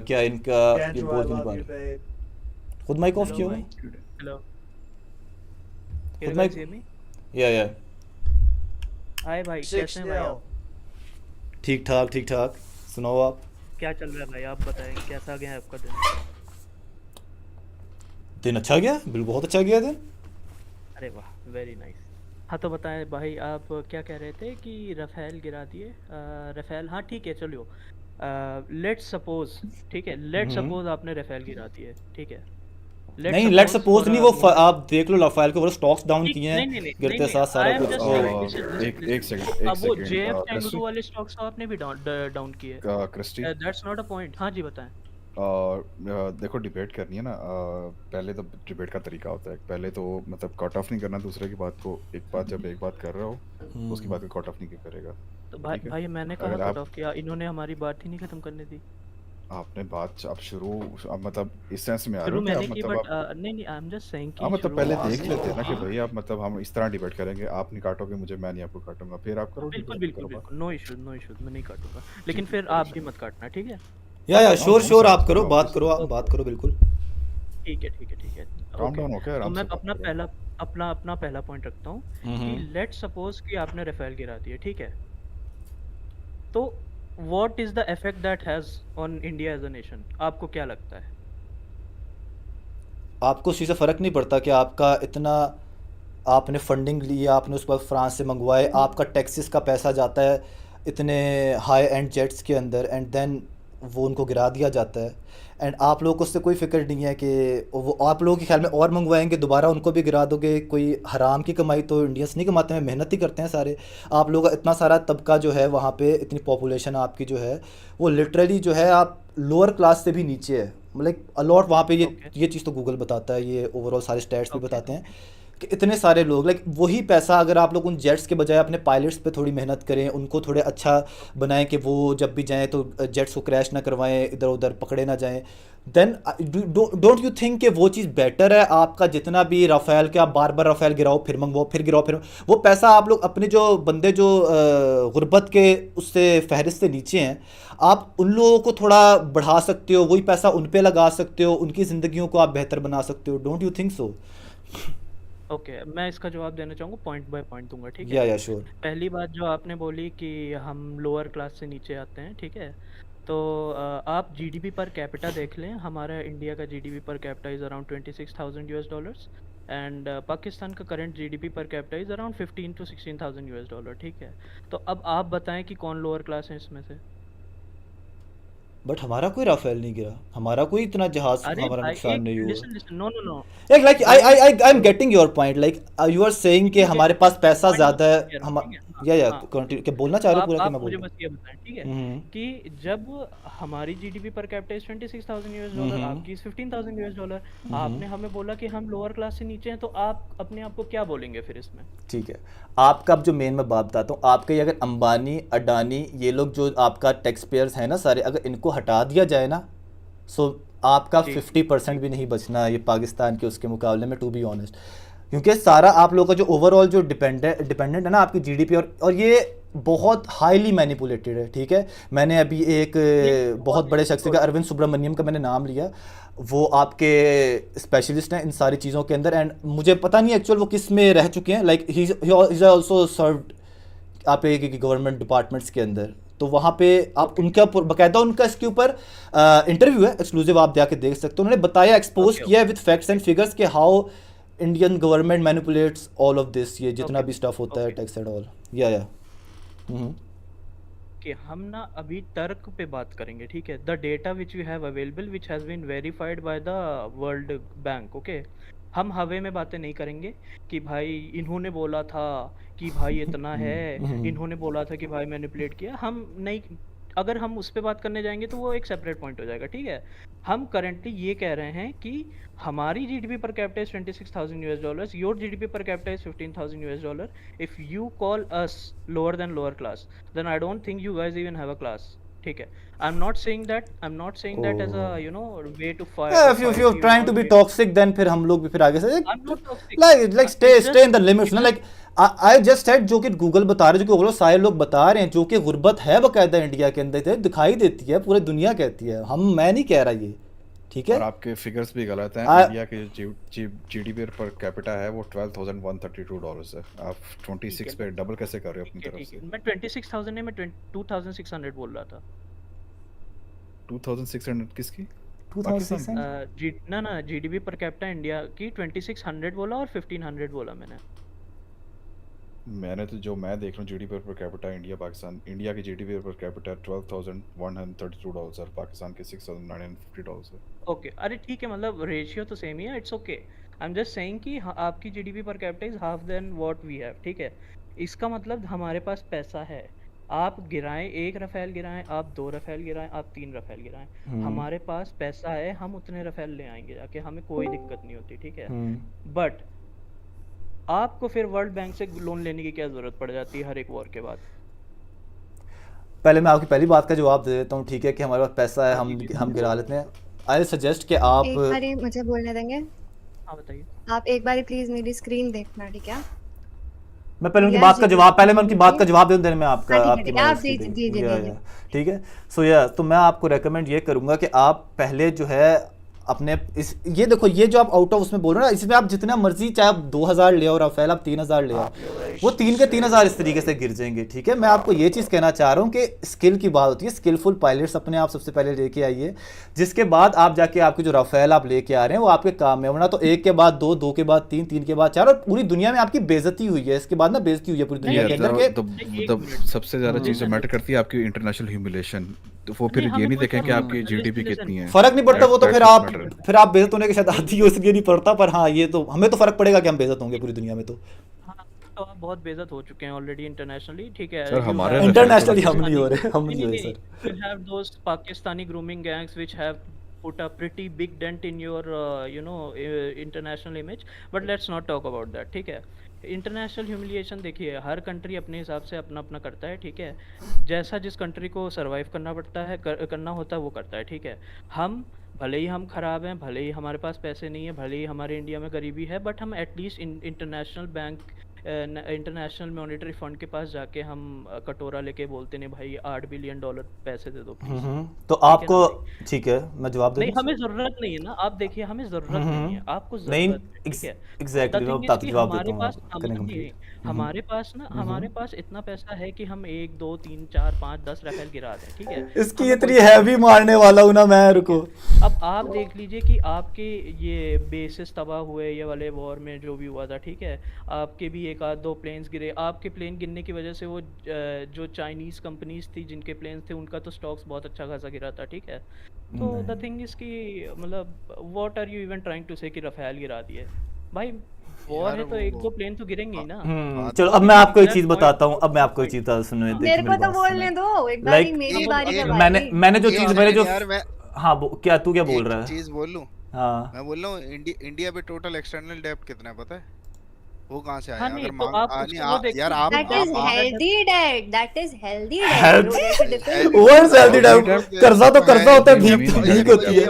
क्या इनका ये Andrew, I बोल नहीं love पा you, रहे, babe. खुद माइक ऑफ Hello, किया bhai. हुआ Hello. खुद Can you mic, guys hear me? या Hi भाई, कैसे हैं भाई 6-0. आप? ठीक ठाक, सुनाओ आप। क्या चल रहा है भाई, आप बताएं कैसा गया है आपका दिन? दिन अच्छा गया, बिल्कुल बहुत अच्छा गया दिन। अरे वाह, वेरी नाइस। हाँ तो बताएं भाई, आप क्या कह रहे थे कि रफ़ेल गिरा दिए? रफ़ेल, हाँ ठीक है चलियो। लेट्स सपोज, ठीक है, लेट्स सपोज आपने रफ़ेल गिरा दिए, ठीक है। नहीं लेट्स सपोज नहीं, वो आप देख लो रफाल के वो स्टॉक्स डाउन किए हैं, नहीं नहीं नहीं गिरते नहीं, साथ आई सारा एम कुछ। जस्ट और एक सेकंड अब वो जेएफ क्रिस्टी टेंगुटू वाले स्टॉक्स तो आपने भी डाउन किए। Christie that's not a point. हाँ जी बताएं। और देखो डिबेट करनी है ना, पहले तो डिबेट का तरीका होता है, पहले तो मतलब कट ऑफ नहीं करना दूसरे की बात को, एक बात जब एक बात कर रहा हो उसकी बात को कट ऑफ नहीं करेगा। तो भाई ठीक है? भाई मैंने अगर कहा आप- कट ऑफ किया, इन्होंने हमारी बात ही नहीं खत्म करने दी। आपने बात अब शुरू, अब मतलब इस सेंस में आ रहे शुरू हो कि मैंने आप की, मतलब बट आप नहीं नहीं, आई एम जस्ट सेइंग कि हाँ मतलब शुरू पहले वहाँ देख से- लेते हैं ना कि भाई आप मतलब हम इस तरह डिबेट करेंगे, आप नहीं काटोगे मुझे, मैं नहीं आपको काटूंगा, फिर आप करो बिल्कुल debate, बिल्कुल करो बात। बिल्कुल, नो इश्यूज, मैं नहीं काटूंगा, लेकिन फिर आप भी मत काटना, ठीक है? या श्योर हाँ, श्योर, हाँ, आप करो, हाँ, बात करो, आप बात करो बिल्कुल। ठीक है ठीक है ठीक है। Calm ओके, down होके तो आराम मैं से बात अपना करो। अपना पहला पॉइंट रखता हूँ कि लेट्स सपोज कि आपने रफ़ेल गिरा दिया, ठीक है? तो what is the effect that has on India as a nation? आपको क्या लगता है? आपको उस चीज़ से फ़र्क नहीं पड़ता कि आपका इतना आपने फंडिंग ली, आपने उस वक्त फ्रांस से मंगवाए, आपका टैक्सेस का पैसा जाता है इतने हाई एंड जेट्स के अंदर, एंड देन वो उनको गिरा दिया जाता है, एंड आप लोगों को उससे कोई फ़िक्र नहीं है कि वो आप लोगों के ख्याल में और मंगवाएंगे, दोबारा उनको भी गिरा दोगे। कोई हराम की कमाई तो इंडियंस नहीं कमाते हैं, मेहनत ही करते हैं सारे। आप लोग इतना सारा तबका जो है वहाँ पे, इतनी पॉपुलेशन आपकी जो है वो लिटरली जो है आप लोअर क्लास से भी नीचे है, मतलब अलॉट वहाँ पे। ये चीज़ तो गूगल बताता है, ये ओवरऑल सारे स्टैट्स भी बताते हैं कि इतने सारे लोग, लाइक वही पैसा अगर आप लोग उन जेट्स के बजाय अपने पायलट्स पे थोड़ी मेहनत करें, उनको थोड़े अच्छा बनाएं कि वो जब भी जाएं तो जेट्स को क्रैश ना करवाएं, इधर उधर पकड़े ना जाएं, देन डोंट यू थिंक कि वो चीज़ बेटर है? आपका जितना भी राफेल के, आप बार बार राफेल गिराओ फिर मंगवाओ फिर गिराओ फिर, वो पैसा आप लोग अपने जो बंदे जो गुर्बत के उससे फहरिस्त से नीचे हैं, आप उन लोगों को थोड़ा बढ़ा सकते हो, वही पैसा उन पे लगा सकते हो, उनकी ज़िंदगियों को आप बेहतर बना सकते हो। Don't you think so? Okay, मैं इसका जवाब देना चाहूँगा, पॉइंट बाय पॉइंट दूंगा, ठीक है? या श्योर। पहली बात जो आपने बोली कि हम लोअर क्लास से नीचे आते हैं, ठीक है? तो आप जीडीपी पर कैपिटा देख लें, हमारा इंडिया का GDP per capita is around $26,000 and Pakistan का current GDP per capita is around $15,000 to $16,000, ठीक है? तो अब आप बताएं कि कौन लोअर क्लास है इसमें से? बट हमारा कोई राफेल नहीं गिरा, हमारा कोई इतना जहाज अरे हमारा भाई नुकसान नहीं हुआ। Listen, no no no, like I am getting your point, like you are saying कि हमारे पास पैसा ज़्यादा है, हम या कंटिन्यू क्या बोलना चाह रहे हो पूरा कि आप मैं मुझे बोलूं? बस ये बताएं, ठीक है, कि जब हमारी जीडीपी पर कैपिटा इज $26,000, आपकी इज $15,000, आपने हमें बोला कि हम लोअर क्लास से नीचे हैं, तो आप अपने आप को क्या बोलेंगे फिर इसमें? ठीक है, आपका अब जो मेन मैं बात बताता हूँ, आपके अगर अंबानी अडानी ये लोग जो आपका टैक्स पेयर्स हैं ना सारे, अगर इनको हटा दिया जाए ना, सो आपका 50% भी नहीं बचना ये पाकिस्तान के उसके मुकाबले में, टू बी ऑनेस्ट, क्योंकि सारा आप लोगों का जो ओवरऑल जो डिपेंडेंट है ना आपकी जीडीपी, और ये बहुत हाईली मैनिपुलेटेड है, ठीक है? मैंने अभी एक बहुत बड़े शख्स का, अरविंद सुब्रमण्यम का मैंने नाम लिया, वो आपके स्पेशलिस्ट हैं इन सारी चीज़ों के अंदर, एंड मुझे पता नहीं एक्चुअल वो किस में रह चुके हैं, like he is also served आप एक गवर्नमेंट डिपार्टमेंट्स के अंदर, तो वहाँ पे आप उनका बाकायदा उनका इसके ऊपर इंटरव्यू है एक्सक्लूसिव, आप जाके देख सकते हो। उन्होंने बताया, एक्सपोज किया है विद फैक्ट्स एंड फिगर्स कि how Indian government manipulates all of this, ये जितना भी स्टफ होता है टैक्स एंड ऑल। या कि हम ना अभी तर्क पे बात करेंगे, ठीक है? The data which we have available which has been verified by the World Bank, okay? हम हवे में बातें नहीं करेंगे कि भाई इन्होंने बोला था कि भाई इतना है, इन्होंने बोला था कि भाई मैनिपुलेट किया, हम नहीं, अगर हम उस पे बात करने जाएंगे तो वो एक सेपरेट पॉइंट हो जाएगा, ठीक है। हम करंटली ये कह रहे हैं कि हमारी GDP per capita is $26,000, your GDP per capita is $15,000। If you call us lower then lower class, then I don't think you guys even have a class, ठीक है। I'm not saying that as a way to fire. Yeah, if you're trying to be toxic, then फिर हम लोग भी फिर आगे से I'm not toxic. like stay in the limits ना, like I just said जो कि गूगल बता रहे, जो कि गूगल सारे लोग बता रहे हैं, जो कि गुर्बत है बकायदा इंडिया के अंदर दिखाई देती है, पूरी दुनिया कहती है, मैं नहीं कह रहा ये, ठीक है। और आपके फिगर्स भी गलत हैं। इंडिया के जीडीपी पर कैपिटा है वो $12,132 है। आप 26 पे डबल कैसे कर रहे हो अपनी तरफ से? मैं 26,000 नहीं, मैं 2,600 बोल रहा था। 2600 किसकी? 2600 ना जीडीपी पर कैपिटा इंडिया की 2600 बोला और 1500 बोला मैंने तो जो मैं देख रहा हूँ GDP per capita India Pakistan, India की जीडीपी पर कैपिटा $12,132 और पाकिस्तान के $6,950 है। ओके, अरे ठीक है, मतलब रेशियो तो सेम ही है, it's okay. I am just saying कि आपकी GDP per capita is half then what we have, ठीक है। इसका मतलब हमारे पास पैसा है, आप गिराएं 1 रफेल गिराएं, आप 2 रफेल गिराएं, आप 3 रफेल गिराएं, हमारे पास पैसा है, हम उतने रफेल ले आएंगे जाके, हमें कोई दिक्कत नहीं होती, ठीक है। बट आपको फिर वर्ल्ड बैंक से लोन लेने की क्या जरूरत पड़ जाती है हर एक वॉर के बाद? पहले मैं आपकी पहली बात का जवाब दे देता हूँ, ठीक है, कि हमारे पास पैसा है, हम गिरा लेते हैं। आई सजेस्ट कि आप एक बारी मुझे बोलने देंगे? हाँ बताइए। आप एक बारी प्लीज मेरी स्क्रीन देखना, ठीक है। मैं पहले उनकी बात का जवाब, पहले मैं उनकी बात का जवाब देने में आपका आपकी आप जी ठीक है। सो तो मैं आपको रेकमेंड ये करूंगा कि आप पहले जो है अपने ये देखो, ये जो आप आउट ऑफ उसमें बोल रहे हो ना, इसमें आप जितना मर्जी, चाहे आप 2000 ले आओ राफेल, आप 3000 ले आओ, वो 3 के 3000 इस तरीके से गिर जाएंगे, ठीक है। मैं आपको ये चीज़ कहना चाह रहा हूँ कि स्किल की बात होती है, स्किलफुल पायलट्स अपने आप सबसे पहले लेके आइए, जिसके बाद आप जाके आपके जो राफेल आप लेके आ रहे हैं वो आपके काम में, वरना तो 1 के बाद 2, 2 के बाद 3, 3 के बाद 4, और पूरी दुनिया में आपकी बेइज्जती हुई है, इसके बाद ना बेइज्जती हुई है पूरी दुनिया के अंदर। सबसे ज्यादा चीज जो मैटर करती है आपकी इंटरनेशनल ह्यूमिलेशन, तो वो फिर ये नहीं देखें कि आपकी जीडीपी कितनी है, फर्क नहीं पड़ता वो तो, फिर आप बेइज्जत होने के शायद आती हो, इसलिए नहीं पड़ता, पर हाँ ये तो हमें तो फर्क पड़ेगा कि हम बेइज्जत होंगे पूरी दुनिया में। तो तो आप बहुत बेइज्जत हो चुके हैं ऑलरेडी इंटरनेशनली, ठीक है। सर हमारे इंटरनेशनली हम नहीं हो रहे, हम नहीं हो रहे sir. You have those Pakistani grooming gangs which have put a pretty big dent in your international image, but let's not talk about that, ठीक है। इंटरनेशनल ह्यूमिलिएशन देखिए, हर कंट्री अपने हिसाब से अपना अपना करता है, ठीक है। जैसा जिस कंट्री को सर्वाइव करना पड़ता है, करना होता है वो करता है, ठीक है। हम भले ही हम ख़राब हैं, भले ही हमारे पास पैसे नहीं है, भले ही हमारे इंडिया में गरीबी है, बट हम at least international bank, international monetary fund के पास जाके हम कटोरा लेके बोलते नहीं भाई $8 बिलियन पैसे दे दो प्लीज। तो आपको ठीक है, मैं जवाब दे नहीं, हमें जरूरत नहीं है ना, आप देखिए हमें जरूरत नहीं है, आपको नहीं, ठीक है एग्जैक्टली मैं आपको जवाब देता हूं। हमारे पास ना, हमारे पास इतना पैसा है कि हम 1, 2, 3, 4, 5, 10 रफेल गिरा दें, ठीक है। इसकी इतनी हैवी मारने वाला हूं ना मैं, रुको। अब आप देख लीजिए कि आपके ये बेसिस तबाह हुए, ये वाले वॉर में जो भी हुआ था, ठीक है, आपके भी 1 आध 2 प्लेन्स गिरे, आपके प्लेन गिरने की वजह से वो जो चाइनीज कंपनीज थी जिनके प्लेन्स थे उनका तो स्टॉक्स बहुत अच्छा खासा गिरा था, ठीक है। तो द थिंग इज कि मतलब what are you even trying to say कि रफेल गिरा दिए भाई, वॉर है तो 1-2 प्लेन तो गिरेंगे ही ना। चलो अब मैं आपको एक चीज बताता हूँ, अब मैं आपको एक चीज सुनने दो, मेरे को तो बोलने दो एक बारी, मेरी बारी है भाई। मैंने जो चीज मेरे जो हाँ क्या तू क्या बोल रहा है? चीज बोल लूं? हाँ मैं बोल रहा हूँ इंडिया पे टोटल एक्सटर्नल डेब्ट कितना है पता है? वो कहाँ से आया? हाँ, अगर तो आप यार आप that is healthy debt, that is healthy debt। Words healthy डेब्ट, कर्जा तो कर्जा होता है, भीख होती है।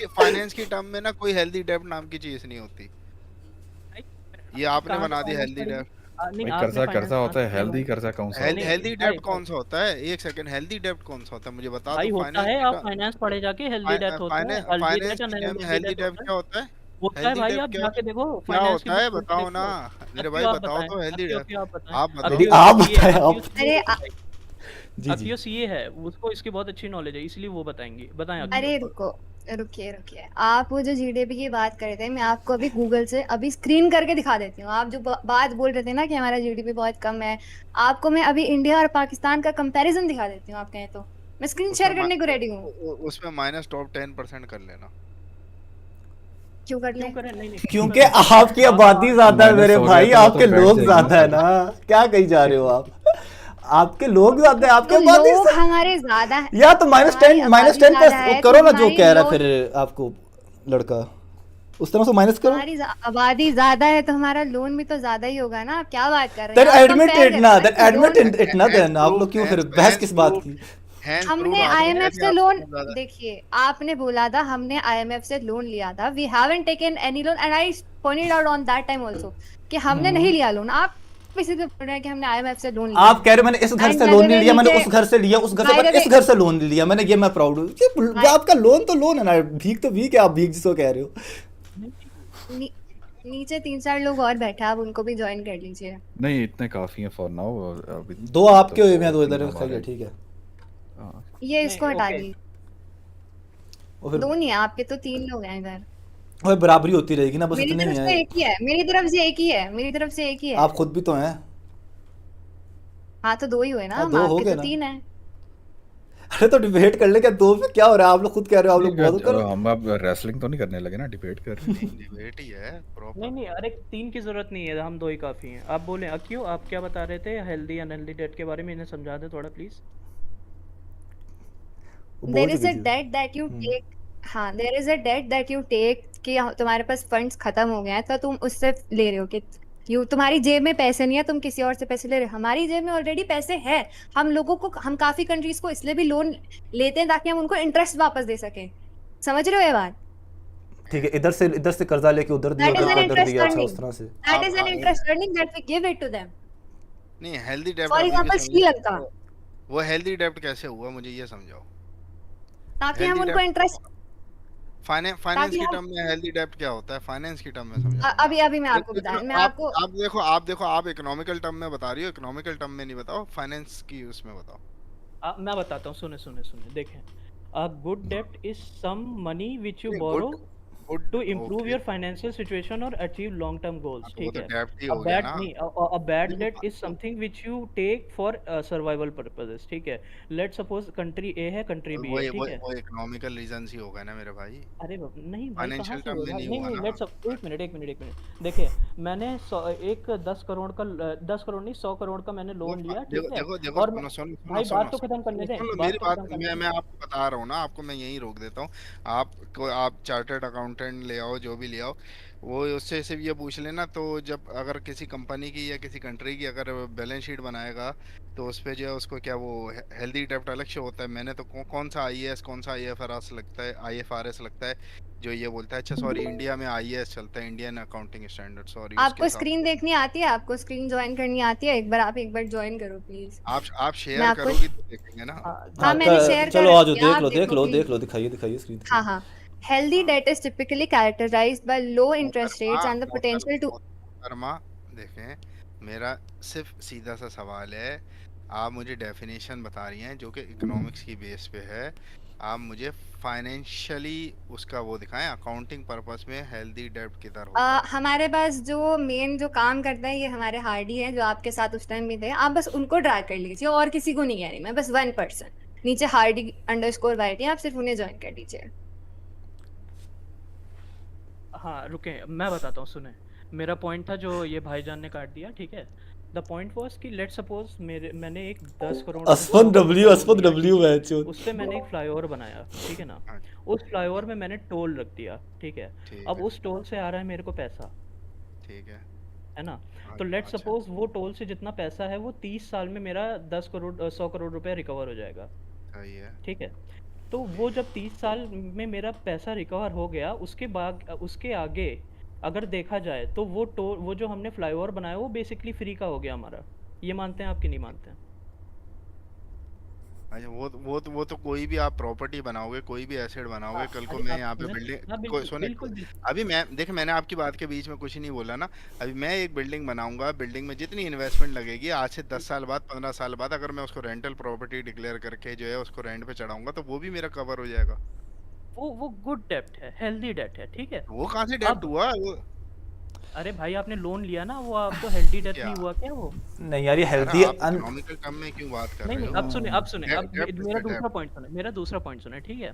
फाइनेंस की टर्म में ना कोई हेल्दी डेब्ट नाम की चीज नहीं होती, ये आपने बना दी हेल्दी डेब्ट। कर्जा होता है, हेल्दी कर्जा कौन सा? हेल्दी डेब्ट कौन सा होता है? एक सेकंड, हेल्दी डेब्ट कौन सा होता है मुझे बता दो। होता है, आप फाइनेंस पढ़े जाके हेल्दी डेब्ट होता है। हेल्दी डेब्ट क्या होता है? होता है भाई, आप जाके देखो क्या होता है, बताओ ना मेरे भाई, बताओ तो हेल्दी डेब्ट आप बताओ। अरे अक्यूस ये है, उसको इसकी बहुत अच्छी नॉलेज है, इसलिए वो बताएंगे, बताएं। अरे रुकिए, आप वो जो जीडीपी की बात कर रहे थे, मैं आपको अभी गूगल से अभी स्क्रीन करके दिखा देती हूँ। आप जो बात बोल रहे थे ना कि हमारा जीडीपी बहुत कम है, आपको मैं अभी इंडिया और पाकिस्तान का कंपैरिजन दिखा देती हूँ। आप कहें तो मैं स्क्रीन शेयर करने को रेडी हूँ। उसमें माइनस टॉप 10% कर लेना। क्यों कर लें? क्योंकि आपकी आबादी ज्यादा है मेरे भाई, आपके लोग ज्यादा है ना, क्या कही जा रहे हो आप? आपके लोग ज्यादा है, आपके तो बाद लोग हमारे ज्यादा हैं। या तो -10 हमारी -10 आबादी ज्यादा है, करो तो ना जो हमारी कह रहा है लोग- फिर आपको लड़का, उस तरह से माइनस करो। हमारी आबादी ज्यादा है तो हमारा लोन भी तो ज्यादा ही होगा ना। आप क्या बात कर रहे देन हैं? आप एडमिट compare इट करें ना, ना देन कि एडमिट लोन- इट ना, देन आप लोग क्यों फिर बहस किस बात की? हमने IMF से लोन, देखिए आपने बोला था हमने IMF से लोन लिया था, we haven't taken any loan and I pointed out on that time also कि हमने नहीं लिया लोन। आप इसी से बोल रहे हैं कि हमने IMF से लोन लिया। आप कह रहे हो मैंने इस घर से लोन नहीं लिया, मैंने उस घर से लिया, उस घर से मैंने इस घर से लोन लिया, मैंने ये मैं प्राउड हूँ। ये आपका लोन तो लोन है ना, भीख तो भीख है, आप भीख जिसको कह रहे हो। नीचे 3-4 लोग और बैठे हैं, आप उनको भी ज्वाइन कर लीजिए। नहीं इतने काफी हैं फॉर नाउ। अभी दो आपके हुए हैं, दो इधर है, ठीक है। ये इसको हटा दी। और फिर दो नहीं है आपके, तो 3 लोग हैं इधर। और बराबरी होती रहेगी ना, बस मेरी इतने तरफ ही से हैं। एक ही है, मेरी तरफ से एक ही है, मेरी तरफ से एक ही है। आप खुद भी तो हैं। हाँ तो 2 ही हुए ना, हाँ, हम 2 हो आपके गए तो ना। 3 है। अरे तो डिबेट कर ले, क्या 2 में क्या हो रहा है? आप लोग खुद कह रहे हो, आप लोग बहुत करो। हम अब रेसलिंग तो नहीं करने लगे ना, डिबेट कर रहे हैं। डिबेट ही है प्रॉपर। नहीं अरे 3 की जरूरत नहीं है, हम 2 ही काफी हैं। आप बोले क्यों, आप क्या बता रहे थे हेल्दी अनहेल्दी डेट के बारे में? इन्हें समझा दे थोड़ा please. There is a debt that you take, हाँ there is a debt that you take कि तुम्हारे पास फंड्स खत्म हो गए हैं तो तुम उससे ले रहे हो कि तुम्हारी जेब में पैसे नहीं है, तुम किसी और से पैसे ले रहे हो। हमारी जेब में ऑलरेडी पैसे है। हम लोगों को, हम काफी कंट्रीज को इसलिए भी लोन लेते हैं ताकि हम उनको इंटरेस्ट वापस दे सकें। समझ रहे हो ये बात? ठीक है, इधर से कर्जा लेके उधर दिया, उधर दिया, अच्छा उस तरह से। That is an interest earning that we give it to them. नहीं हेल्दी डेब्ट, For example, श्रीलंका, वो हेल्दी डेब्ट कैसे हुआ, मुझे ये समझाओ। ताकि हम उनको इंटरेस्ट, फाइनेंस की टर्म में हेल्दी डेब्ट क्या होता है? फाइनेंस की टर्म में समझाओ। अभी मैं आपको बताऊं, मैं आपको आप देखो आप इकोनॉमिकल टर्म में बता रही हो, इकोनॉमिकल टर्म में नहीं बताओ, फाइनेंस की उसमें बताओ। मैं बताता हूँ, सुने देखें। A good debt is some money which you borrow to improve your financial situation or achieve long term goals, ठीक है? A bad debt is something which you take for survival purposes, ठीक है? Let's suppose country A है, country B है, ठीक है? वो economical reasons ही होगा ना मेरे भाई। अरे नहीं भाई, फाइनेंशियल टर्म में नहीं हुआ ना। लेट्स एक मिनट देखिए, मैंने 10 करोड़ का 10 करोड़ नहीं 100 करोड़ का मैंने लोन लिया, ठीक है? देखो और भाई बात तो खत्म करने दें। मेरी बात मैं आपको बता रहा हूँ ना, आपको मैं यहीं रोक देता हूँ। आप चार्टर्ड अकाउंटेंट ले आओ, जो भी ले आओ, वो उससे सिर्फ ये पूछ लेना। तो जब अगर किसी कंपनी की या किसी कंट्री की अगर बैलेंस शीट बनाएगा तो उस पे जो है उसको क्या वो हेल्दी डेब्ट अलग से होता है। मैंने तो कौन सा IAS कौन सा IFRS लगता है जो ये बोलता है। अच्छा सॉरी, इंडिया में IAS चलता है, इंडियन अकाउंटिंग स्टैंडर्ड। सॉरी, आपको स्क्रीन देखनी आती है? आपको स्क्रीन ज्वाइन करनी आती है? आप एक बार ज्वाइन करो प्लीज। आप शेयर करोगी तो देखेंगे ना। हाँ मैंने शेयर कर, चलो आज देख लो, दिखाइए स्क्रीन। हाँ healthy debt is typically characterized by low interest rates and the potential to Sharma देखें, मेरा सिर्फ सीधा सा सवाल है, आप मुझे डेफिनेशन बता रही हैं जो कि इकोनॉमिक्स की बेस पे है। आप मुझे फाइनेंशियली उसका वो दिखाएं, अकाउंटिंग पर्पस में हेल्दी डेब्ट किधर होता है? हमारे पास जो मेन जो काम करता है ये हमारे हार्डी है, जो आपके साथ उस टाइम भी थे। आप बस उनको ड्रैग कर लीजिए, और किसी को नहीं कह रही मैं, बस 1 पर्सन नीचे hardy_white है, आप सिर्फ उन्हें ज्वाइन कर लीजिए। हाँ रुके, मैं बताता हूँ, सुने। मेरा पॉइंट था जो ये भाईजान ने काट दिया, ठीक है? द पॉइंट वाज कि लेट्स सपोज मैंने एक 10 करोड़ अस्पद W मैच उस पे मैंने एक फ्लाईओवर बनाया, ठीक है ना? उस फ्लाईओवर में मैंने टोल रख दिया, ठीक है? अब उस टोल से आ रहा है मेरे को पैसा, ठीक है ना? तो लेट्स सपोज वो टोल से जितना पैसा है वो 30 साल में मेरा 100 करोड़ रुपए रिकवर हो जाएगा, सही है, ठीक है? तो वो जब 30 साल में मेरा पैसा रिकवर हो गया, उसके बाद उसके आगे अगर देखा जाए तो वो जो हमने फ्लाईओवर बनाया वो बेसिकली फ्री का हो गया हमारा। ये मानते हैं आप कि नहीं मानते हैं? अच्छा वो तो कोई भी आप प्रॉपर्टी बनाओगे, कोई भी एसेट बनाओगे, कल को मैं यहाँ पे बिल्डिंग सुने, अभी मैंने आपकी बात के बीच में कुछ नहीं बोला ना। अभी मैं एक बिल्डिंग बनाऊंगा, बिल्डिंग में जितनी इन्वेस्टमेंट लगेगी आज से 10 साल बाद 15 साल बाद अगर मैं उसको रेंटल प्रॉपर्टी डिक्लेयर करके जो है उसको रेंट पे चढ़ाऊंगा तो वो भी मेरा कवर हो जाएगा। वो गुड डेब्ट है, हेल्दी डेब्ट है, ठीक है? वो कहाँ से डेब्ट हुआ वो? अरे भाई आपने लोन लिया ना, वो आपको हेल्दी डेब्ट नहीं हुआ क्या वो? नहीं यार, ये हेल्दी इकोनॉमिकल टर्म में क्यों बात कर रहे हो? अब सुने अब मेरा दूसरा पॉइंट सुने, ठीक है?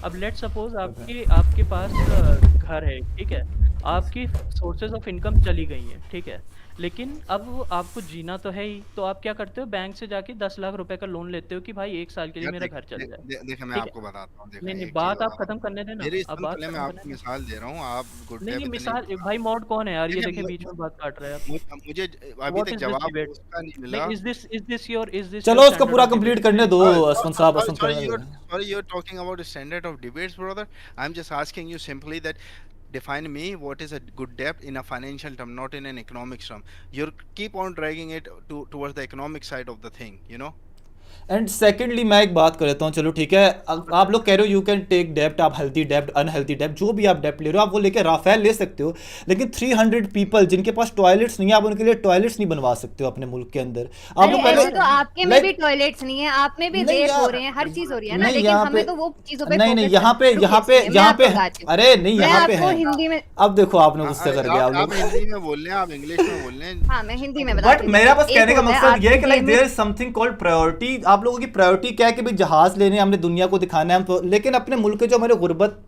अब लेट्स सपोज आपके पास घर है, ठीक है? आपकी सोर्सेज ऑफ इनकम चली गई हैं, ठीक है, लेकिन अब आपको जीना तो है ही, तो आप क्या करते हो, बैंक से जाके 10 लाख रुपए का लोन लेते हो कि भाई 1 साल के लिए यार मेरा घर चल जाए। देखिए मैं ठीक है, आपको बताता हूँ, देखो नहीं नहीं, एक चीज बात आप बताता खत्म हूँ, करने देना, मेरी अब सुन बात पहले मैं खत्म आपको करने देना। मिसाल दे रहा हूँ, आप गुड नहीं डे नहीं, पे मिसाल इतनी भाई मॉड कौन है यार, ये देखिए देखिए बीच में बात काट रहा है आप। मुझे अभी व्हाट तक इज दिस जवाब डिबेट? उसका नहीं नहीं, मिला। चलो उसको पूरा कंप्लीट करने दो असफन साहब, असफन Sorry, करने दो। sorry, you're talking about the standard of debates, brother. I'm just asking you simply that define me what is a good debt in a financial term, not in an economic term. You keep on dragging it towards the economic side of the thing, you know. And secondly मैं एक बात कर लेता हूँ, चलो ठीक है, आप लोग कह रहे हो यू कैन टेक डेप्ट, आप हेल्थी डेप्ट, अनहेल्थी डेप्ट, जो भी आप डेप्ट ले रहे हो आप वो लेके राफेल ले सकते हो, लेकिन 300 पीपल जिनके पास टॉयलेट्स नहीं है, आप उनके लिए टॉयलेट्स नहीं बनवा सकते हो अपने मुल्क के अंदर। आप अरे लोग ऐसे पहले तो आपके में भी टॉयलेट्स नहीं है, आप में भी नहीं रेप हो यार, रहे हैं, हर चीज हो रही है ना, नहीं लेकिन यहाँ हमें पे तो वो चीजों पे नहीं नहीं, फोकस यहाँ पे रुकिए, यहाँ पे सुनिए, मैं यहाँ पे आपको बताती हूँ। अरे नहीं मैं यहाँ पे आपको है। हिंदी में, अब देखो आपने गुस्से कर गया आप आप लोग। हिंदी में बोल रहे हैं, आप इंग्लिश में बोल रहे हैं। हाँ मैं हिंदी में बट बताती हूँ। मेरा बस एक कहने का होता है मकसद ये है कि आपकी लाइक जेब देयर में, इज समथिंग कॉल्ड प्रायोरिटी। आप लोगों की प्रायोरिटी क्या है कि भाई जहाज लेने हमने दुनिया को दिखाना है हम तो, लेकिन अपने मुल्क के जो हमारे गुर्बत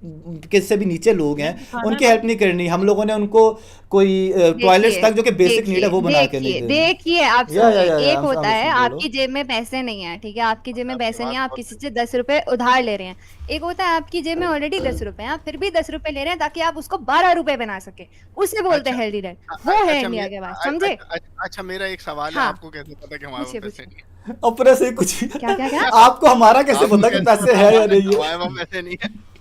के से भी नीचे लोग हैं उनकी हेल्प नहीं करनी। हम लोगों ने उनको कोई टॉयलेट्स तक जो कि बेसिक नीड है वो बना के नहीं देनी। देखिए आप या, सुनिए, एक I'm होता है listening, बोलो। आपकी जेब में पैसे नहीं है, ठीक है, आपकी जेब में आपकी पैसे नहीं है, बात आप बहुत किसी से 10 रुपए उधार ले रहे हैं। एक होता है आपकी जेब में ऑलरेडी 10 रुपए हैं, आप फिर भी 10 रुपए ले रहे हैं ताकि आप उसको 12 रुपए बना सके, उसे बोलते हैं हेल्दी डेट। वो है इंडिया के पास, समझे? अच्छा मेरा एक सवाल है, हाँ। आपको कैसे पता कि हमारे पूछिए, पास पैसे पूछिए। नहीं है? अपने से कुछ क्या क्या क्या? आपको हमारा कैसे आपको पता कि कैसे पैसे है या नहीं है? हमारे पास पैसे नहीं है।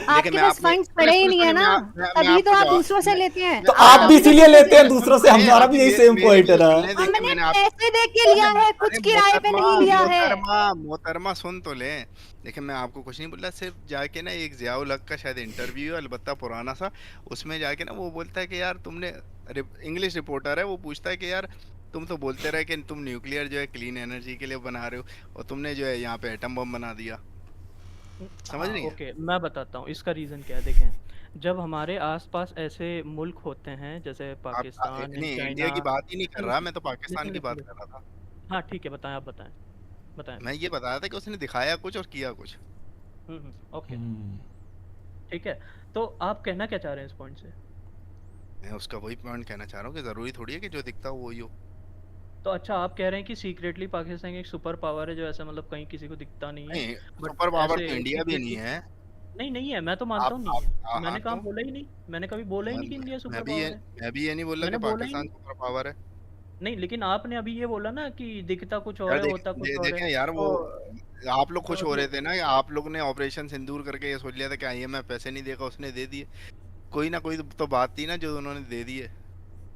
आपके मैं पास आपने- फंड्स पड़े ही नहीं है ना, मैं तभी तो आपको आप जवाब- दूसरों से लेते हैं। तो मैं- आप भी मैं- इसीलिए लेते हैं दूसरों से, हमारा भी यही सेम पॉइंट है ना। हमने पैसे दे के लिया है, कुछ किराए पे नहीं लिया है। मोहतरमा सुन तो ले। देखिए मैं आपको कुछ नहीं बोला, सिर्फ जाके ना एक ज़ियाउल हक का शायद इंटरव्यू है, अलबत्ता पुराना सा, उसमें जाके ना वो बोलता है कि यार तुमने, इंग्लिश रिपोर्टर है, वो पूछता है कि यार तुम तो बोलते रहे कि तुम न्यूक्लियर जो है क्लीन एनर्जी के लिए बना रहे हो, और तुमने जो है यहाँ पे एटम बम बना दिया। समझ हाँ, नहीं है? ओके मैं बताता हूँ इसका रीज़न क्या है। देखें, जब हमारे आसपास ऐसे मुल्क होते हैं जैसे पाकिस्तान नहीं चाइना, इंडिया की बात ही नहीं कर रहा, मैं तो लिसन पाकिस्तान की लिसन बात लिसन, कर रहा था। हाँ ठीक है, बताएं, आप बताएं बताएं। मैं ये बता रहा था कि उसने दिखाया कुछ और किया कुछ। ओके ठीक है, तो आप कहना क्या चाह रहे हैं इस पॉइंट से? मैं उसका वही पॉइंट कहना चाह रहा हूँ कि ज़रूरी थोड़ी है कि जो दिखता हो वही हो। तो अच्छा आप कह रहे हैं कि सीक्रेटली पाकिस्तान एक सुपर पावर है जो ऐसा मतलब कहीं किसी को दिखता नहीं है, नहीं, बट सुपर पावर ऐसे तो इंडिया भी secretly- नहीं है। नहीं नहीं है, मैं तो मानता हूँ नहीं आप- है, मैंने हाँ, कहा तो? बोला ही नहीं, मैंने कभी बोला ही नहीं कि इंडिया सुपर मैं पावर है। मैं भी ये नहीं बोल रहा मैंने कि बोला ही पाकिस्तान सुपर पावर है। नहीं, लेकिन आपने अभी ये बोला ना कि दिखता कुछ और यार है, होता कुछ और देखें है। यार, वो तो आप लोग खुश हो रहे तो थे ना, आप लोग ने ऑपरेशन सिंदूर करके ये सोच लिया था कि IMF पैसे नहीं देगा, उसने दे दिए। कोई ना कोई तो बात थी ना जो उन्होंने दे दी है।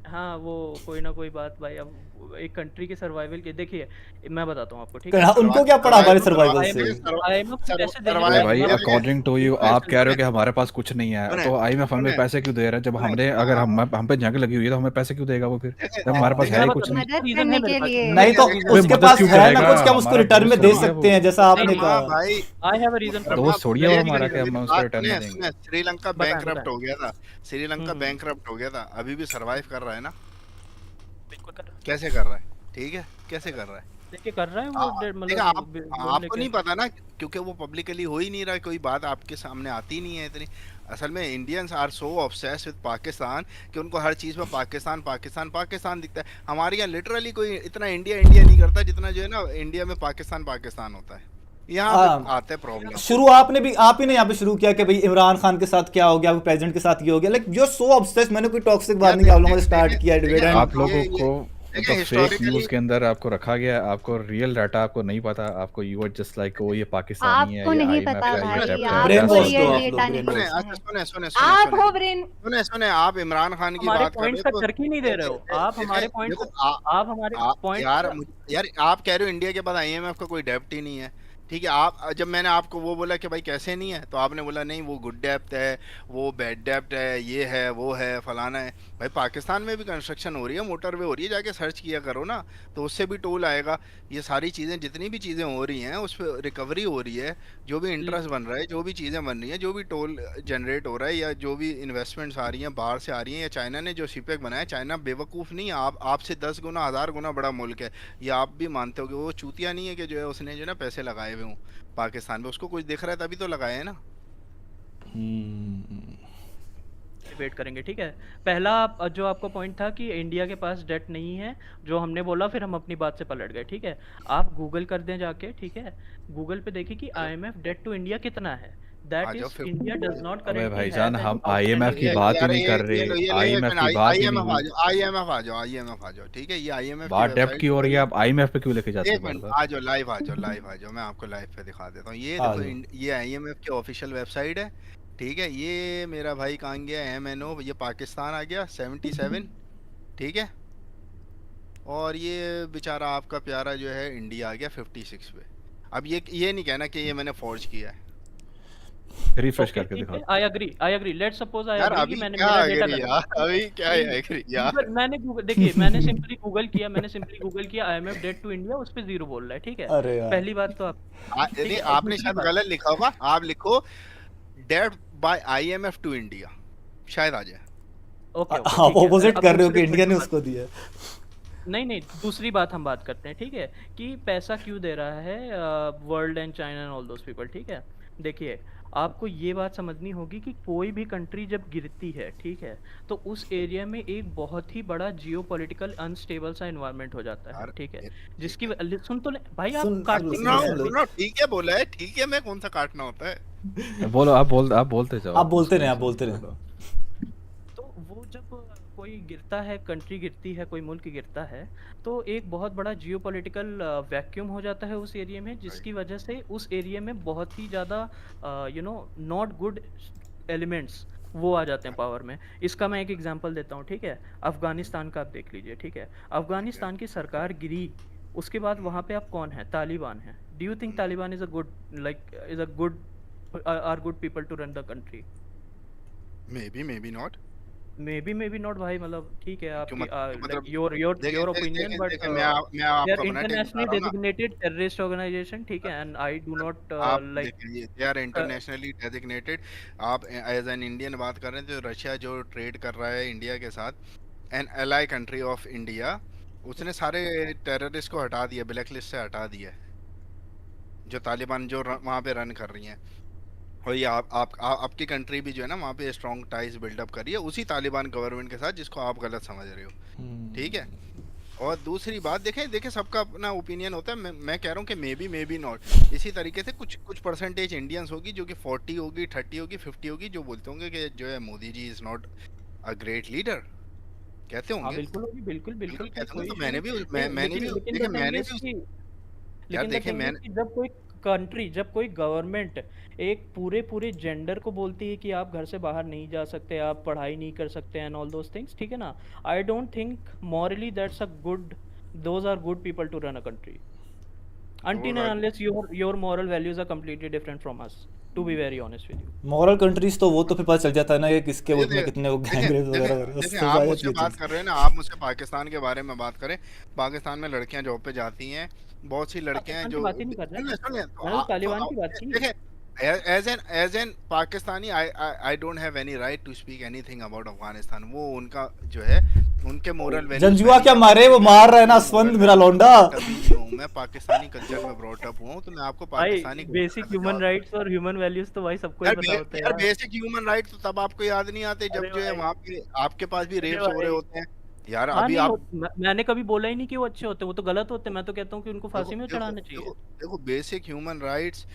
हाँ, वो कोई ना कोई बात भाई, अब एक कंट्री के सर्वाइवल के, देखिए मैं बताता हूँ आपको, ठीक है? उनको क्या पड़ा हमारे सर्वाइवल से? IMF को पैसे देने अरे का भाई मतलब अकॉर्डिंग टू यू आप कह रहे हो कि हमारे पास कुछ नहीं है, सुने, तो IMF हमें सुने, पैसे क्यों दे रहा है? जब सुने, हमने अगर हम पे जंग लगी हुई है तो हमें पैसे क्यों देगा वो फिर, जब हमारे पास है मैं ही बता कुछ रहा नहीं? हूँ, मदद रीजन है करने मेरे के पास। लिए। नहीं तो अरे उसके मदद पास क्यों है ना करेगा? कुछ कि हम उसको हमारा रिटर्न में दोस्त दे है वो। सकते हैं, जैसा आपने नहीं, कहा। भाई I have a reason for दोस्त थोड़ी है वो मेरी- हमारा कि मेरी हम उसको बात रिटर्न में सुने, देंगे। श्रीलंका बताएं, बैंकरप्ट बताएं। हो गया था, श्रीलंका हम्म। बैंकरप्ट हो गया था, अभी भी सरवाइव कर रहा है ना। बिल्कुल कर रहा है। कैसे कर रहा है? ठीक है, कैसे कर रहा है? देखिए कर रहा है वो देखा मतलब आपको नहीं पता ना, क्योंकि वो पब्लिकली हो ही नहीं रहा, कोई बात आपके सामने आती नहीं है इतनी। असल में Indians are so obsessed with Pakistan कि उनको हर चीज़ में पाकिस्तान पाकिस्तान पाकिस्तान दिखता है। हमारे यहाँ लिटरली कोई इतना इंडिया इंडिया नहीं करता जितना जो है ना इंडिया में पाकिस्तान पाकिस्तान होता है। यहाँ पे आते हैं प्रॉब्लम। शुरू आपने भी, आप ही ने यहाँ पे शुरू किया कि भाई इमरान खान के साथ क्या हो गया, प्रेसिडेंट के साथ ये हो गया, like you are so obsessed. मैंने कोई टॉक्सिक बात नहीं, आप लोगों ने स्टार्ट किया डिबेट। आप लोगों को देखिए, फेक historically- न्यूज़ के अंदर आपको रखा गया है, आपको रियल डाटा आपको नहीं पता, आपको you are just like oh ये पाकिस्तानी है, आपको ये नहीं IMF पता है, ये भाई, डेप्ट आप Brain है। wash रियल तो आप डेटा लोग नहीं brain सुने, wash। अच्छा सुने सुने आप सुने हो ब्रेन। सुने सुने आप इमरान खान की हमारे बात कर रहे पॉइंट्स का हो तो- तर्क ही नहीं दे रहे हो आप, हमारे पॉइंट्स देखो, आप हमारे पॉइंट यार आप कह रहे हो इंडिया के पास IMF का कोई डेप्ट ही नहीं है, ठीक है। आप जब मैंने आपको वो बोला कि भाई कैसे नहीं है, तो आपने बोला नहीं वो गुड डेप्ट है, वो बैड डेप्ट है, ये है वो है फलाना है। भाई पाकिस्तान में भी कंस्ट्रक्शन हो रही है, मोटरवे हो रही है, जाके सर्च किया करो ना, तो उससे भी टोल आएगा। ये सारी चीज़ें जितनी भी चीज़ें हो रही हैं उस पर रिकवरी हो रही है, जो भी इंटरेस्ट बन रहा है, जो भी चीज़ें बन रही हैं, जो भी टोल जनरेट हो रहा है, या जो भी इन्वेस्टमेंट्स आ रही हैं बाहर से आ रही हैं, या चाइना ने जो सीपेक बनाया, चाइना बेवकूफ़ नहीं है, आपसे 10 गुना 1000 गुना बड़ा मुल्क है। ये आप भी मानते हो कि वो चूतिया नहीं है कि जो है उसने जो है ना पैसे लगाए हुए हों पाकिस्तान में, उसको कुछ दिख रहा है तभी तो लगाए हैं ना। डिबेट करेंगे, ठीक है। पहला जो आपका पॉइंट था कि इंडिया के पास डेट नहीं है, जो हमने बोला, फिर हम अपनी बात से पलट गए, ठीक है। आप गूगल कर दें जाके, ठीक है, गूगल पे देखिए कि IMF डेट टू इंडिया कितना है। That is India does not अबे करेंटली भाईजान, हैव हम एन IMF की आउटस्टैंडिंग बात ही यार नहीं कर ये रहे, लो ये IMF की बात ही नहीं हुई। IMF आ जाओ, ठीक है, ये IMF की बात डेप्थ की हो रही है, आप IMF पे क्यों लेके जाते एक हो मिनट, बार-बार? आ जाओ लाइव आ जाओ, मैं आपको लाइव पे दिखा देता हूँ। ये आ देखो जाओ। ये IMF की ऑफिशियल वेबसाइट है, ठीक है। ये मेरा भाई कहाँ गया, MNO, ये पाकिस्तान आ गया 77, ठीक है। और ये बेचारा आपका प्यारा जो है इंडिया आ गया 56 पे। अब ये नहीं कहना कि ये मैंने फॉर्ज किया है रिफ्रेश ओके, करके ठीक दिखा। है। I agree, let's suppose I यार। एग्री अभी कि मैंने क्या मेरा डेटा एग्री गलत यार, है। अभी क्या नहीं, एग्री यार। मैंने गूगल देखिए, मैंने सिंपली गूगल किया IMF डेट टू इंडिया, उस पे 0 बोल रहा है, ठीक है। अरे यार। पहली बात तो आप, ठीक नहीं, है। और आपने दूसरी शायद बात, गलत लिखा होगा, आप लिखो date by IMF to India, शायद आ जाए। ओके ओके, आप ठीक है। ऑपोजिट अब कर रहे हो कि दूसरे इंडिया point ने पे बात, उसको दिया। नहीं, दूसरी बात हम बात करते हैं, ठीक है, कि पैसा क्यों दे रहा है world and China and all those people, ठीक है। देखिए, आपको ये बात समझनी होगी कि कोई भी कंट्री जब गिरती है, ठीक है, तो उस एरिया में एक बहुत ही बड़ा जियोपॉलिटिकल अनस्टेबल सा एनवायरनमेंट हो जाता है, यार ठीक है। ठीक जिसकी है, सुन तो ले भाई, आप सुन काटते सुन क्यों लो, हो सुन लो। अभी? ठीक है बोला है, ठीक है, मैं कौन सा काटना होता है। बोलो, आप बोलते जाओ। आप बोलते रहे, उसमें आप बोलते रहे। बोलो। तो वो जब कोई गिरता है, कंट्री गिरती है, कोई मुल्क गिरता है, तो एक बहुत बड़ा जियोपॉलिटिकल वैक्यूम हो जाता है उस एरिया में, जिसकी वजह से उस एरिया में बहुत ही ज़्यादा नॉट गुड एलिमेंट्स वो आ जाते हैं पावर में। इसका मैं एक एग्जांपल देता हूँ, ठीक है। अफगानिस्तान का आप देख लीजिए, ठीक है। अफगानिस्तान की सरकार गिरी, उसके बाद वहाँ पे आप कौन है, तालिबान है। Do you think Taliban is a good are good people to run the country? Maybe not. Maybe not भाई, मतलब ठीक है क्यों आपकी मतलब योर ओपिनियन, बट देखिए, मैं दे आर आपको अपना टेक बता इंटरनेशनली रहा हूँ ना। डेजिग्नेटेड टेररिस्ट ऑर्गेनाइजेशन, ठीक है, एंड आई डू नॉट आप लाइक देखिए, दे आर इंटरनेशनली डेजिग्नेटेड। आप एज एन इंडियन बात कर रहे हैं, तो रशिया जो ट्रेड कर रहा है इंडिया के साथ, N ally country of India, उसने सारे टेररिस्ट को हटा दिया, ब्लैक लिस्ट से हटा दिया है, जो तालिबान जो वहाँ पे रन कर रही हैं। और ये आपकी कंट्री भी जो है ना, वहाँ पे स्ट्रॉन्ग टाइज बिल्डअप करी है उसी तालिबान गवर्नमेंट के साथ, जिसको आप गलत समझ रहे हो, ठीक है। और दूसरी बात, देखें सबका अपना ओपिनियन होता है। मैं कह रहा हूँ कि मे बी नॉट। इसी तरीके से कुछ परसेंटेज इंडियंस होगी जो कि 40 होगी, 30 होगी, 50 होगी, जो बोलते होंगे कि जो है Modi ji is not a great leader, कहते हाँ होंगे। बिल्कुल होगी, बिल्कुल कहते होंगे। कोई तो issue मैंने नहीं। भी मैंने भी लेकिन देखिए, the thing मैंने is भी कि- यार लेकिन the देखिए, thing is मैंने कि जब कोई कंट्री, जब कोई गवर्नमेंट एक पूरे जेंडर को बोलती है कि आप घर से बाहर नहीं जा सकते, आप पढ़ाई नहीं कर सकते एंड ऑल दोस थिंग्स, ठीक है ना, I don't think morally that's a good, those are good people to run a country, until and unless your moral values are completely different from us, to be very honest with you. Moral countries तो वो तो फिर पता चल जाता है ना कि किसके मुल्क में कितने गैंग रेप वगैरह हो रहे हैं, देखिए, उससे आप ज़्यादा मुझसे ये बात चीज़। कर रहे हैं ना, आप मुझसे पाकिस्तान के बारे में बात करें। पाकिस्तान में लड़कियां जॉब पे जाती हैं, बहुत सी लड़कियां हैं पाकिस्तान की जो बात ही नहीं कर रहे हैं, सुनिए, मैंने तो तालिबान की बात की। देखिए, as an Pakistani, I don't have any right to speak anything about Afghanistan. वो उनका जो है, उनके मोरल वैल्यूज जंजुआ क्या मारे, वो मार रहा है ना स्वंद मेरा लौंडा। मैं पाकिस्तानी कल्चर में ब्रॉट अप हुआ हूं, तो मैं आपको भाई पाकिस्तानी बेसिक ह्यूमन राइट्स और ह्यूमन वैल्यूज तो भाई सबको ही पता होते हैं यार। बेसिक ह्यूमन राइट तो तब आपको याद नहीं आते जब अरे जो है भाई। वहाँ पे आपके पास भी अरे रेप्स हो रहे भाई। होते हैं यार। हाँ अभी नहीं, आप मैंने कभी बोला ही नहीं कि वो अच्छे होते, वो तो गलत होते। मैं तो कहता हूँ कि उनको फांसी में चढ़ाना चाहिए। देखो बेसिक ह्यूमन राइट्स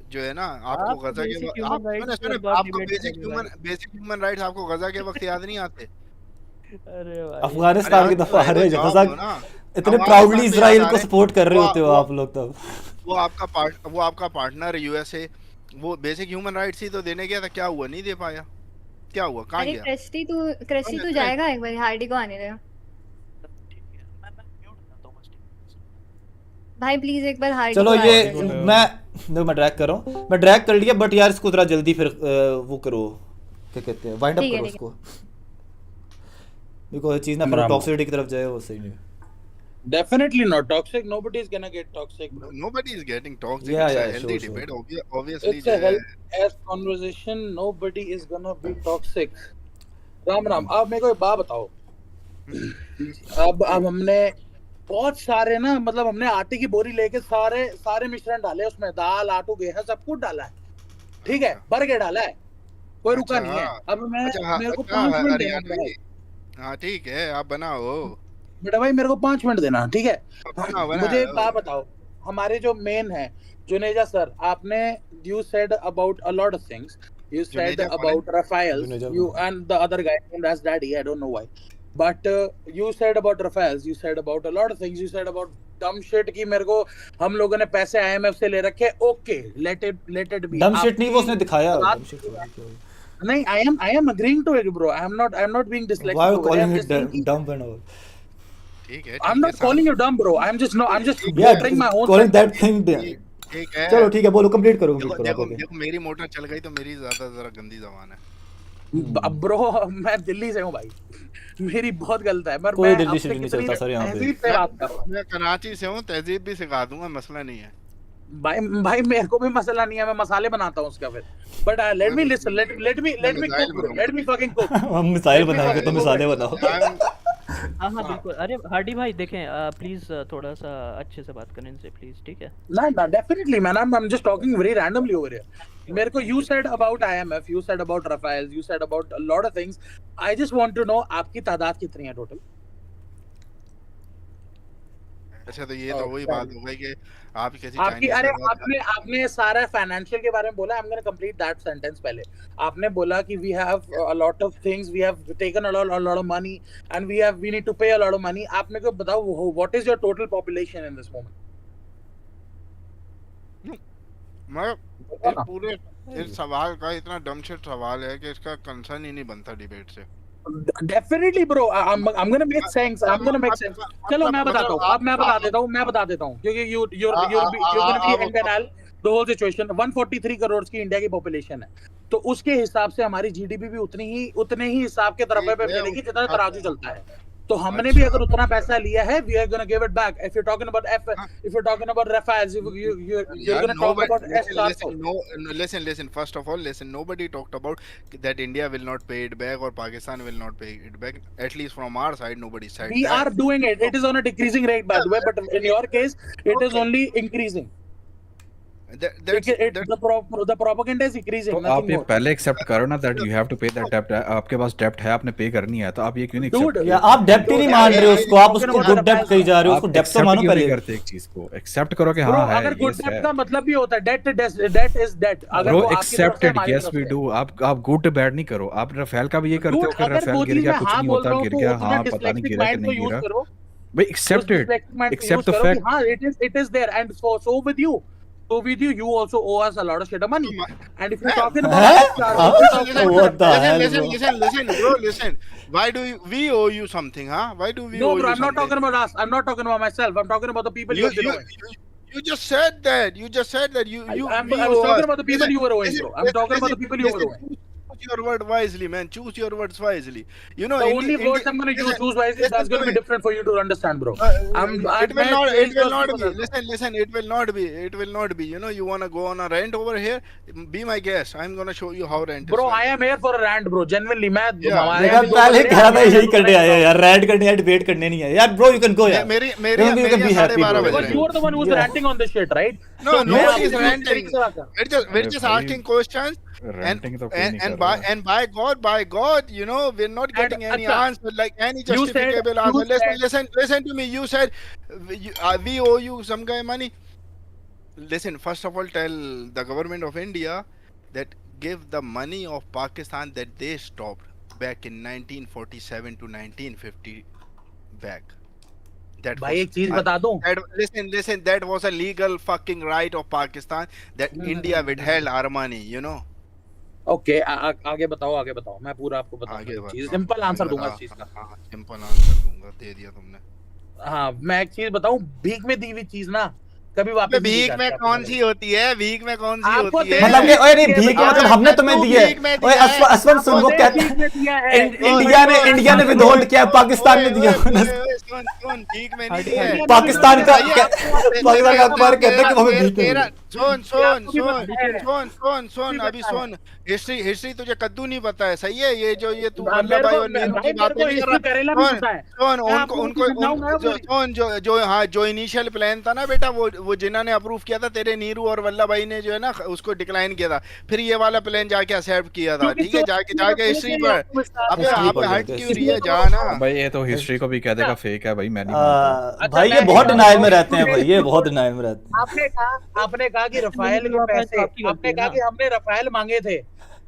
जो है ना, आपको आप गजा के basic वक्त, human आप rights सुने के बाद आपको debate करेंगे बेसिक ह्यूमन राइट्स आपको गजा के वक्त याद नहीं आते। अरे भाई, अफगानिस्तान की दफा अरे अरे जवाब गजा दो ना। इतने अफगानिस्तान प्राउडली पे इजराइल याद आ को रहे- सपोर्ट कर रहे वो- होते हो वो- आप लोग तब। वो आपका पार्टनर यूएसए, वो बेसिक ह्यूमन राइट्स ही तो देने गया था, क्या हुआ? नहीं दे पाया। क्या हुआ? कहाँ अरे गया? कृष्टि तू जाएगा एक बार, हार्डी को आने दे भाई प्लीज, एक बार हार्डी चलो को ये आने दे। मैं ड्रैग कर रहा हूँ, मैं ड्रैग कर लिया, बट यार इसको जरा जल्दी फिर वो करो, क्या कहते हैं, वाइंड अप ठीक है, करो ठीक है। इसको, बिकॉज़ चीज ना फिर टॉक्सिसिटी की तरफ जाए, वो सही नहीं। Definitely not toxic. Nobody is gonna get toxic. Bro. Nobody is getting toxic. Yeah, It's a yeah, healthy sure. debate. Obviously, It's a healthy as conversation. Nobody is gonna be toxic. Ram Ram. आप मेरे को एक बात बताओ। अब हमने बहुत सारे ना, मतलब हमने आटे की बोरी लेके सारे मिश्रण डाले उसमें, दाल, आटू, गेहूं सब कुछ डाला है, ठीक है, भर के डाला है। कोई रुका अच्छा, नहीं है। हाँ। अब मैं अच्छा, मेरे को अच्छा, 5 मिनट देना हरियाणवी। हाँ ठीक है, आप बनाओ। बेटा भाई, मेरे को 5 मिनट देना, ठीक है। बनाओ मुझे एक बनाओ। बात बताओ, हमारे जो मेन है जुनेजा सर, आपने you said about a lot of things, you said Juneja कौन है? about Rafaels, Juneja you कौन? and the other guy named as Daddy, I don't know why, but you said about Rafaels, you said about a lot of things, you said about dumb shit कि मेरे को हम लोगों ने पैसे IMF से ले रखे, okay, let it be। डम शिट नहीं, वो उसने दिखाया बात- डम शिट। नहीं, I am agreeing to it, bro, I am not being Why dyslexic are you over here, I'm calling just it saying कि dumb and all? ठीक है, I'm not calling you dumb, bro, I'm just Yeah, watering my own calling that sentence। thing. ठीक है। चलो ठीक है, बोलो, complete करो देखो आप। देखो ओके देखो, मेरी मोटर चल गई तो मेरी जरा गंदी जबान है। ब्रो मैं दिल्ली से हूँ भाई, मेरी बहुत गलत है, पर कोई मैं दिल्ली आपसे से नहीं कितनी चलता सर यहाँ पे। तहजीब से बात कर रहा हूँ। मैं कराची से हूँ, तहजीब भी सिखा दूंगा, मसला नहीं है। भाई मेरे को भी मसला नहीं है, मैं मसाले बनाता हूँ उसका फिर, but let me listen, let me cook, let me fucking cook. हम मिसाइल बनाएंगे तो मिसाले बनाओ। हाँ हाँ बिल्कुल। अरे हार्डी भाई देखें, प्लीज थोड़ा सा अच्छे से बात करें इनसे प्लीज, ठीक है। ना definitely man, I am just talking very randomly over here. मेरे को you said about IMF, you said about Rafale, you said about a lot of things, I just want to know आपकी तादाद कितनी है total. अच्छा, तो ये तो वही बात हो गई कि आप किसी आपकी, चाइनीज अरे आपने सारा फाइनेंशियल के बारे में बोला, I am gonna complete that sentence पहले। आपने बोला कि we have a lot of things, we have taken a lot of money and we need to pay a lot of money. आप मेरे को बताओ what is your total population in this moment? मैं इस पूरे इस सवाल का इतना डमशिट सवाल है कि इसका कंसर्न ही नहीं बनता डिबेट से। Definitely bro, I'm gonna make sense, I'm gonna make sense। चलो मैं बताता हूँ, अब मैं बता देता हूँ क्योंकि you're gonna be in denial the whole situation। 143 crore की इंडिया की पॉपुलेशन है, तो उसके हिसाब से हमारी जीडीपी भी उतने ही हिसाब के तरफ पे मिलेगी जितना तराजू चलता है। तो हमने भी अगर उतना पैसा लिया है, we are gonna give it back। If you're talking about Rafales, you're gonna talk about Listen, first of all, nobody talked about that India will not pay it back or Pakistan will not pay it back. At least from our side, nobody said we that. are doing it, it is on a decreasing rate by the way, but in your case it is only increasing। The propaganda is increasing, तो nothing आप ये more। पहले accept करो ना that you have to पे that डेब्ट। आपके पास डेब्ट है, आपने पे करनी है, तो आप ये क्यों नहीं Dude, या आप डेप्ट ही नहीं मान रहे हो उसको, आप उसको गुड डेप्ट कही जा रहे हो, उसको डेप्ट तो मानो पहले। करते एक चीज को एक्सेप्ट करो कि Bro, हाँ है, अगर गुड yes डेट है। का मतलब भी होता है डेट इज डेट। अगर ब्रो वो आपकी तरफ एक्सेप्ट से इट, हमारी यस तरफ वी से। डू। आप गुड बैड नहीं करो। आप राफेल का भी ये करते हो Dude, कि अगर राफेल वो गिर चीज गया, मैं कुछ हाँ नहीं बोल होता, रहा हूँ गिर तो गया, उतना हाँ पता नहीं dyslexic गिरा कि mind को नहीं use गिरा। करो, भाई एक्सेप्ट इट, एक्सेप्ट द करो कि फैक्ट। हाँ it is there, and so with you, you also owe us a lot of shit of money, and if you're talking about What the hell, bro? Listen, bro, listen. Why do we owe you something, huh? Why do we no owe bro, you I'm not something? talking about us, I'm not talking about myself, I'm talking about the people You, you've been you, owing। you just said that. You just said that we I was owe talking us. about the people you were owing, bro. I'm talking about the people you were owing। Choose your word wisely, man. Choose your words wisely. You know, The only words I'm going to use wisely, that's going to be different for you to understand, bro। It will not be. Listen. It will not be. It will not be. You know, you wanna go on a rant over here? Be my guest. I'm gonna show you how rant is. Bro, done. I am here for a rant, bro। Genuinely, मैं देखा पहले कह रहा था यही करने आया है यार, रैड करने या डिबेट करने नहीं है यार। ब्रो यू कैन गो यार, मेरी you can be happy, bro. But you are the one who's ranting on this shit, right? No, So, nobody is मैं आपसे ranting. तरीके से बात कर रहा हूँ। We're just asking questions. Renting तो कोई नहीं कर रहा है। And by God, you know, we're not getting any अच्छा, answer, like any you said- justificable you answer. Listen to me. You said we owe you some kind of money. Listen, first of all, tell the government of India that give the money of Pakistan that they stopped back in 1947 to 1950 back. That भाई was- एक चीज बता दूं, listen, that was a legal fucking right of Pakistan that India withheld our money, you know. Okay आगे बताओ, मैं पूरा आपको आगे बताऊंगा। चीज बताओ। सिंपल आंसर दूंगा इस चीज का। हाँ, सिंपल आंसर दूंगा, दे दिया तुमने। हाँ, मैं एक चीज बताऊं, भीख में दी हुई चीज ना कभी वापस नहीं भीख जाती में आपको कौन मिलेगी। सी होती है? भीख में कौन सी आपको होती है? मतलब कि ओए नहीं, भीख का मतलब हमने तुम्हें दी है। ओए असवन सुन, वो कहते भीख में दिया है। इंडिया ने विदहोल्ड किया, पाकिस्तान ने दिया। सुन, भीख में नहीं दिया है। पाकिस्तान का अखबार कहता है कि हमें भीख में सुन अभी सुन, हिस्ट्री तुझे कद्दू नहीं पता है, सही है? ये जो ये तू वल्लभ भाई और नेहरू की बात नहीं कर रहा। सुन उनको जो इनिशियल प्लान था ना बेटा, वो जिन्होंने अप्रूव किया था तेरे नेहरू और वल्लभ भाई ने जो है ना उसको डिक्लाइन किया था, फिर ये वाला प्लान जाके एक्सेप्ट किया था, ठीक है? जाके हिस्ट्री पर अब हट क्यों रही है, जा ना भाई। ये तो हिस्ट्री को भी कह देगा फेक है भाई, मैं नहीं मानता। भाई ये बहुत डिनाइल में रहते हैं भाई, ये बहुत डिनाइल में रहते हैं। आपने कहा कि रफाल के पैसे, आपने कहा कि हमने रफाल मांगे थे।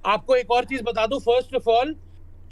आपको एक और चीज बता दूं, फर्स्ट ऑफ ऑल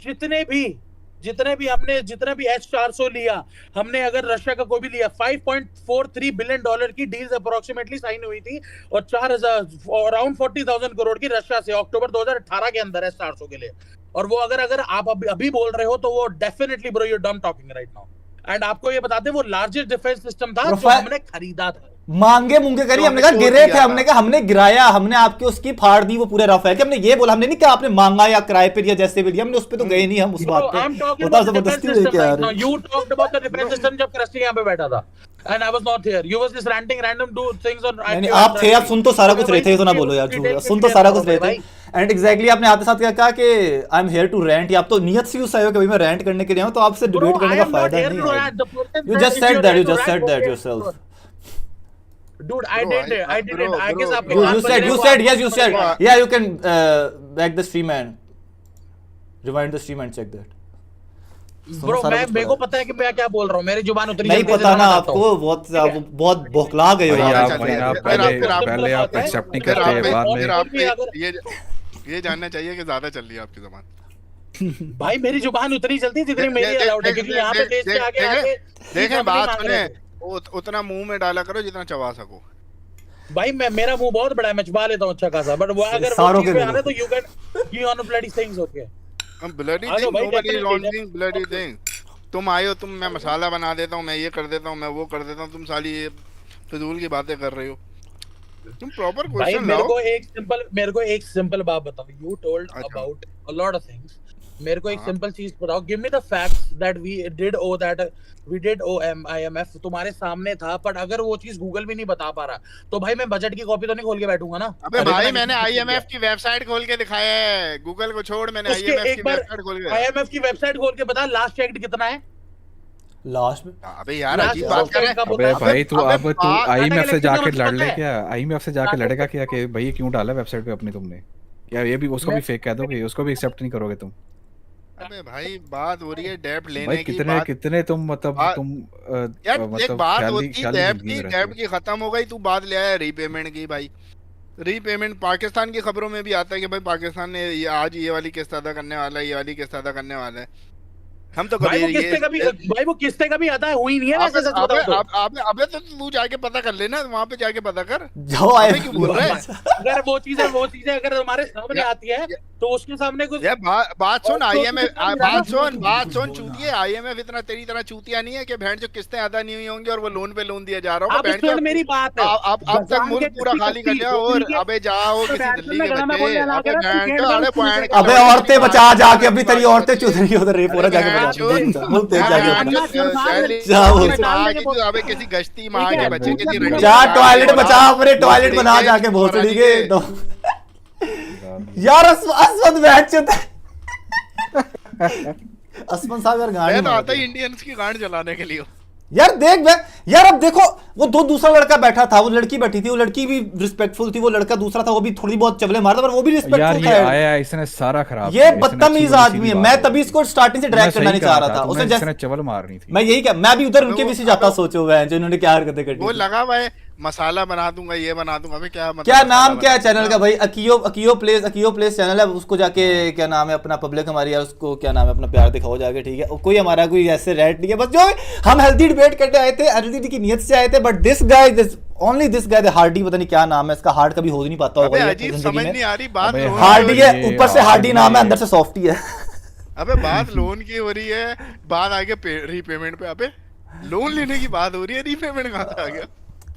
जितने भी हमने जितना भी H-400 लिया हमने, अगर रशिया का कोई भी लिया, $5.43 बिलियन की डील्स अप्रोक्सीमेटली साइन हुई थी, और 4000 अराउंड 40,000 करोड़ की रशिया से अक्टूबर 2018 के अंदर H-400 के लिए। और वो अगर आप अभी बोल रहे हो तो वो डेफिनेटली ब्रो यू डम टॉकिंग राइट नाउ। एंड आपको ये बताते हैं वो लार्जेस्ट डिफेंस सिस्टम था जो हमने खरीदा था। मांगे मुंगे करी, हमने कहा गिरे थे, हमने कहा हमने गिराया, हमने आपके उसकी फाड़ दी वो पूरे रफाल के, हमने ये बोला, हमने नहीं कहा आपने मांगा या किराए पे या जैसे भी लिया, हमने उस पे तो गए नहीं हम उस बात पे। बता जबरदस्ती लेके आ रहे। You talked about the defense system जब क्रस्टी यहाँ पे बैठा था, and I was not here. You was just ranting random things on. नहीं आप थे, आप सुन तो सारा कुछ रहे थे, तो ना बोलो यार झूठ, सुन तो सारा कुछ रहे थे। एंड एग्जैक्टली आपने आते साथ क्या कहा कि I am here to rant, आप तो नियत से यूं आए हो कि भाई मैं रेंट करने के लिए हूं, तो आपसे डिबेट करने का फायदा नहीं है। You just said that yourself. Dude, I did it. I guess आपके you said yes, you said yeah, you can back the stream and rewind the stream and check that. Bro, मेरे को पता है कि मैं क्या बोल रहा हूँ, मेरी जुबान उतरी नहीं पता ना आपको, बहुत बौखला गए हो आप। पहले आप एक्सेप्ट नहीं करते, बाद में ये जानना चाहिए कि ज्यादा चल रही है आपकी जुबान। भाई मेरी जुबान उतनी चलती जितनी मेरी अलाउड है, क्योंकि यहाँ पे देश के आगे देखें बात सुने, उतना मुंह में डाला करो जितना चबा सको। भाई मेरा मुंह बहुत बड़ा है, मैं चबा लेता हूँ अच्छा खासा, बट वो अगर वो चीज़ पे आने तो you on bloody things, okay? Bloody thing, nobody is launching bloody thing. तुम आए हो, मैं मसाला बना देता हूँ, मैं ये कर देता हूँ, मैं वो कर देता हूँ, तुम साली ये फिजूल की बातें कर रहे हो। तुम प्रॉपर क्वेश्चन लाओ। मेरे को एक सिंपल बात बताओ। You told about a lot of things. मेरे को एक सिंपल चीज बताओ, give me the facts that we did owe IMF तुम्हारे सामने था, पर अगर वो चीज गूगल भी नहीं बता पा रहा तो भाई मैं बजट की कॉपी तो नहीं खोल के बैठूंगा ना। अबे भाई मैंने IMF की वेबसाइट खोल के दिखाया है, गूगल को छोड़, मैंने IMF की वेबसाइट खोल के। IMF की वेबसाइट खोल के बता लास्ट चेक्ड कितना है लास्ट में। अबे यार अजीब बात कर रहे हैं। अबे भाई तू IMF से जाके लड़ ले क्या? IMF से जाके लड़ेगा क्या कि भाई क्यों डाला वेबसाइट पे अपनी तुमने? या ये भी उसको भी फेक कह दोगे, उसको भी एक्सेप्ट नहीं करोगे तुम? अबे भाई बात हो रही है डेब्ट लेने की। कितने तुम मतलब तुम यार एक बात होती है डेब्ट की खत्म हो गई, तू बात ले आया रीपेमेंट की। भाई रीपेमेंट पाकिस्तान की खबरों में भी आता है कि भाई पाकिस्तान ने आज ये वाली किस्त अदा करने वाला है, ये वाली किस्त अदा करने वाला है। हम तो भाई वो किस्ते का भी आता है, हुई नहीं है वैसे सच बताओ तो। अबे तो तू जाके पता कर लेना, वहां पे जाके पता कर। जाओ आए क्यों बोल रहे हैं? अगर वो चीजें अगर हमारे सामने आती है तो उसके सामने कुछ बात सुन। IMF बात सुन चूतिए, IMF इतना तेरी तरह चूतिया नहीं है कि बहन जो किस्तें अदा नहीं हुई होंगी और वो लोन पे लोन दिया जा रहा होगा। मेरी बात है, अब तक मुल्क पूरा खाली कर लिया। और अबे जाओ किसी दिल्ली के बच्चे, अबे औरतें बचा जाके, अभी तेरी औरतें चुदरी उधर रेप हो रहा जाके अबे किसी गश्ती माँ के बच्चे किसी टॉयलेट बचा, अपने टॉयलेट बना जाके भोसड़ी के। यार असमत मैच असमत साहब यार गाड़ी तो आता ही इंडियंस की गांड चलाने के लिए। यार देख यार अब देखो वो दूसरा लड़का बैठा था, वो लड़की बैठी थी, वो लड़की भी रिस्पेक्टफुल थी, वो लड़का दूसरा था वो भी थोड़ी बहुत चवले मारता, पर वो भी रिस्पेक्टफुल था। आया इसने सारा खराब, ये बदतमीज आदमी है। मैं तभी इसको स्टार्टिंग से ड्रैग करना नहीं चाह रहा था, उसने जैसे चवल मारनी थी। मैं यही क्या, मैं भी उधर उनके पीछे जाता सोचो हुए हैं जो इन्होंने क्या हरकतें करी। वो लगा हुआ है मसाला बना दूंगा, ये बना दूंगा। अबे क्या मतलब, क्या नाम क्या है चैनल का भाई? अकियो प्लेस चैनल है, उसको जाके क्या नाम है अपना, पब्लिक हमारी यार उसको क्या नाम है अपना प्यार दिखाओ जाके, ठीक है? कोई हमारा कोई ऐसे रेट नहीं है, बस जो हम हेल्दी डिबेट करने आए थे, हेल्दी की नियत से आए थे। बट दिस गाय हार्डी, पता नहीं क्या नाम है इसका, हार्ड कभी हो नहीं पाता होगा समझ नहीं आ रही बात। हार्डी है, ऊपर से हार्डी नाम है, अंदर से सॉफ्टी है। अबे बात लोन की हो रही है, बात आगे रीपेमेंट पे। अबे लोन लेने की बात हो रही है, रीपेमेंट कहां से आ गया?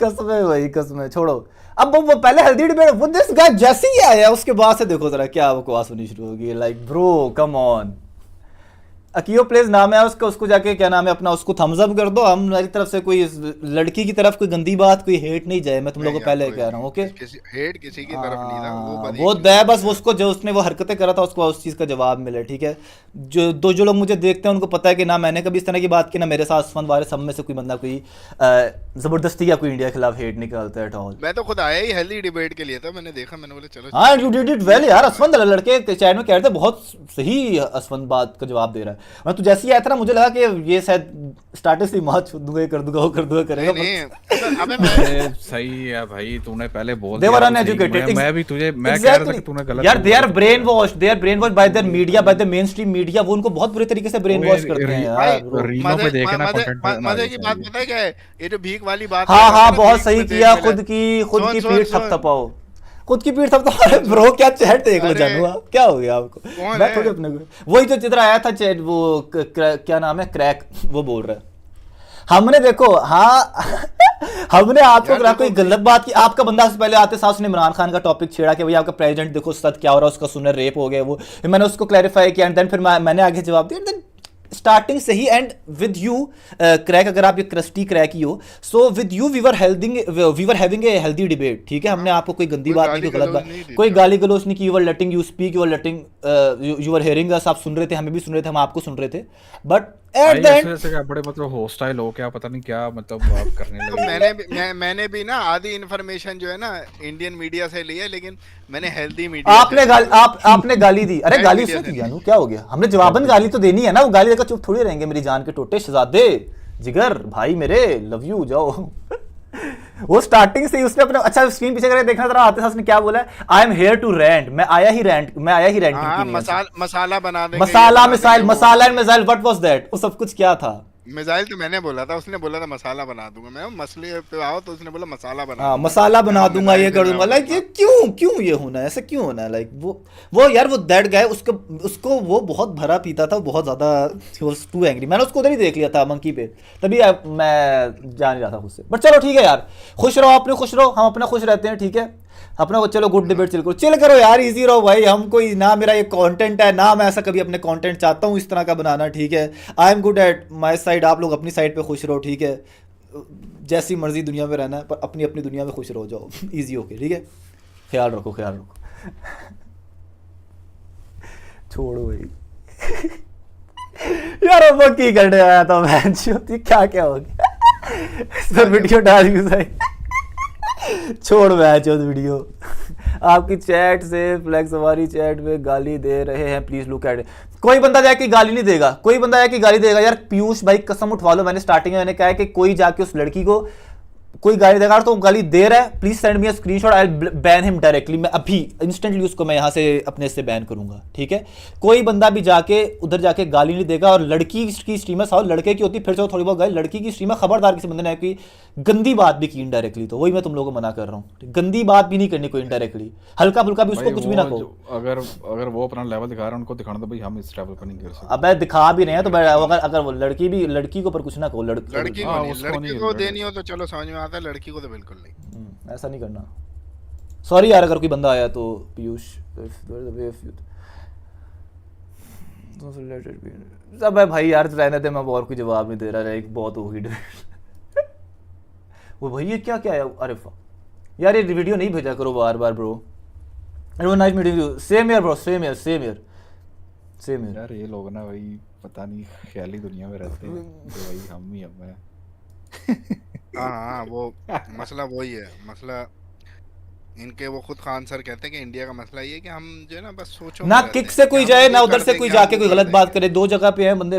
कसम है भाई, कसम है। छोड़ो अब वो पहले हेल्दी डिबेट, वो दिस गाय जैसे ही आया उसके बाद से देखो जरा क्या बकवास होनी शुरू होगी। Like bro come on, Akio place नाम है उसका, उसको जाके क्या नाम है अपना, उसको थम्स अप कर दो। हम मेरी तरफ से कोई लड़की की तरफ कोई गंदी बात, कोई हेट नहीं जाए, मैं तुम लोगों को पहले कह रहा हूँ। ओके, हेट किसी की तरफ नहीं था, वो दया बस उसको जो उसने वो हरकतें करा था उसको उस चीज़ का जवाब मिले, ठीक है। जो लोग मुझे देखते हैं उनको पता है कि ना मैंने कभी इस तरह की बात की, ना मेरे साथ असफंद वाले सब में से कोई बंदा कोई जबरदस्ती या कोई इंडिया के खिलाफ हेट निकालता है एट ऑल। मैं तो खुद आया ही हेल्दी डिबेट के लिए था, मैंने देखा, मैंने बोला चलो। हाँ, यू डिड इट वेल यार असफंद। लड़के चैट में कह रहे थे बहुत सही असफंद बात का जवाब दे रहा है। मैं तो जैसे ही आया था ना मुझे लगा कि ये शायद स्टार्टिंग से मार छू दूंगा, कर दूंगा, वो कर दूंगा, करेगा। नहीं अबे मैं सही है भाई, तूने पहले बोल They दिया were तो सही। uneducated. मैं भी तुझे मैं कह रहा था कि तूने गलत यार बोला। they are brainwashed by their media, by the mainstream media। वो उनको बहुत बुरे तरीके से ब्रेन वॉश करते हैं यार। रीलों पे देखे ना कंटेंट में मजे की बात पता है क्या है, ये जो भीख वाली बात हाँ है, हाँ ना, बहुत भीख सही में किया, देख खुद मिला। की सुन, पीठ सुन, थपथपाओ, खुद की पीठ थपथपाओ। अरे ब्रो क्या चैट देख लो अरे, जानू आप, क्या हो गया आपको? कौन मैं है? थोड़ी अपने को वही जो चित्र आया था चैट, वो क्या नाम है, क्रैक, वो बोल रहा है हमने देखो। हाँ हमने आपको अगर कोई गलत बात की, आपका बंदा से पहले आते साथ उसने इमरान खान का टॉपिक छेड़ा कि भाई आपका प्रेसिडेंट देखो सच क्या हो रहा है, उसका सुनर रेप हो गया, वो मैंने उसको क्लैरिफाई किया एंड देन फिर मैंने आगे जवाब दिया। देन स्टार्टिंग से ही एंड विद यू क्रैक, अगर आप ये क्रस्टी क्रैक ही हो, so with you we were having a healthy debate, ठीक है। हमने आपको कोई गंदी बात नहीं, कोई गलत बात, कोई गाली गलौज नहीं की। You were letting you speak, you were letting, you were hearing अस, आप सुन रहे थे, हमें भी सुन रहे थे, हम आपको सुन रहे थे। बट एट द एंड ऐसे क्या बड़े मतलब हॉस्टाइल हो क्या, पता नहीं क्या मतलब आप करने तो लगे। मैंने भी ना आधी इन्फॉर्मेशन जो है ना इंडियन मीडिया से ली है, लेकिन मैंने हेल्दी मीडिया आपने गाली दी। अरे गाली उसने दी जानू, क्या हो गया? हमने जवाबन गाली तो देनी है ना, वो गाली देकर चुप थोड़ी रहेंगे मेरी जान के टोटे शहजादे, जिगर भाई मेरे, लव यू, जाओ। वो स्टार्टिंग से ही उसने अपने, अच्छा स्क्रीन पीछे करके देखना जरा, आते साथ उसने क्या बोला है, I am here to rant, मैं आया ही रैंट मसाला बना देंगे, masala missile, masala and missile, what was that? वो सब कुछ क्या था? मिसाइल तो मैंने बोला था, उसने बोला था मसाला बना दूंगा। मैं मसले पे आओ तो उसने बोला मसाला बना, हाँ मसाला बना दूंगा, ये कर दूंगा। लाइक ये क्यों ये होना है, ऐसा क्यों होना है? लाइक वो यार वो दैट गाय, उसको वो बहुत भरा पीता था, बहुत ज्यादा टू एंग्री। मैंने उसको उधर ही देख लिया था मंकी पे, तभी मैं जा नहीं रहा था खुद से। बट चलो ठीक है यार, खुश रहो, अपने खुश रहो, हम अपना खुश रहते हैं, ठीक है अपना। चलो गुड डिबेट चिल करो यार, इजी रहो भाई। हम कोई ना मेरा ये कंटेंट है ना मैं ऐसा कभी अपने कंटेंट चाहता हूँ इस तरह का बनाना, ठीक है। I am good at my side, आप लोग अपनी साइड पे खुश रहो, ठीक है। जैसी मर्जी दुनिया में रहना है, पर अपनी अपनी दुनिया में खुश रहो, जाओ इजी होके, ठीक है। ख्याल रखो छोड़ो भाई। यार अब की करने आया था मैं, क्या हो गया इस पर वीडियो डाल दी। छोड़ मैच वीडियो। आपकी चैट से फ्लैक्स हमारी चैट में गाली दे रहे हैं, प्लीज लुक एट। कोई बंदा जाके गाली नहीं देगा, कोई बंदा जाके गाली देगा यार। पीयूष भाई कसम उठवा लो, मैंने स्टार्टिंग में मैंने कहा है कि कोई जाके उस लड़की को कोई गाली देगा तो गाली दे रहा है, please send me a screenshot, I will ban him directly. मैं अभी इंस्टेंटली उसको मैं यहाँ से अपने से बैन करूंगा, ठीक है। कोई बंदा भी जाके उधर जाके गाली नहीं देगा। और लड़की की स्ट्रीमर साहब लड़के की होती फिर से थोड़ी बहुत गाली, लड़की की स्ट्रीमर खबरदार किसी बंदे ने कोई गंदी बात भी की इनडायरेक्टली, तो वही मैं तुम लोगों को मना कर रहा हूँ। गंदी बात भी नहीं करनी कोई इनडायरेक्टली, हल्का फुल्का भी उसको कुछ भी ना कहो। अगर वो अपना लेवल दिखा रहा है उनको दिखाना, तो भाई हम इस लेवल पर नहीं कर सकते। अब दिखा भी रहे हैं तो अगर वो लड़की को पर कुछ ना कहो, लड़की को देनी हो तो चलो समझ में आता है, लड़की को तो बिल्कुल नहीं, ऐसा नहीं करना। सॉरी यार अगर कोई बंदा आया तो पीयूष, सब है भाई यार, रहने दे, मैं और कोई जवाब नहीं दे रहा है, एक बहुत होगी वो भाई ये क्या है? अरे यार ये वीडियो नहीं भेजा करो बार bro. Nice meeting you, same here bro, same here यार। ये लोग ना भाई पता नहीं ख्याली दुनिया में रहते हैं, तो भाई हम ही हैं। हाँ वो मसला वही है, मसला इनके वो खुद खान सर कहते हैं कि इंडिया का मसला ये है कि हम जो है ना बस सोचो ना किक से कोई जाए ना उधर से कोई जाके कोई गलत बात करे, दो जगह पे है बंदे।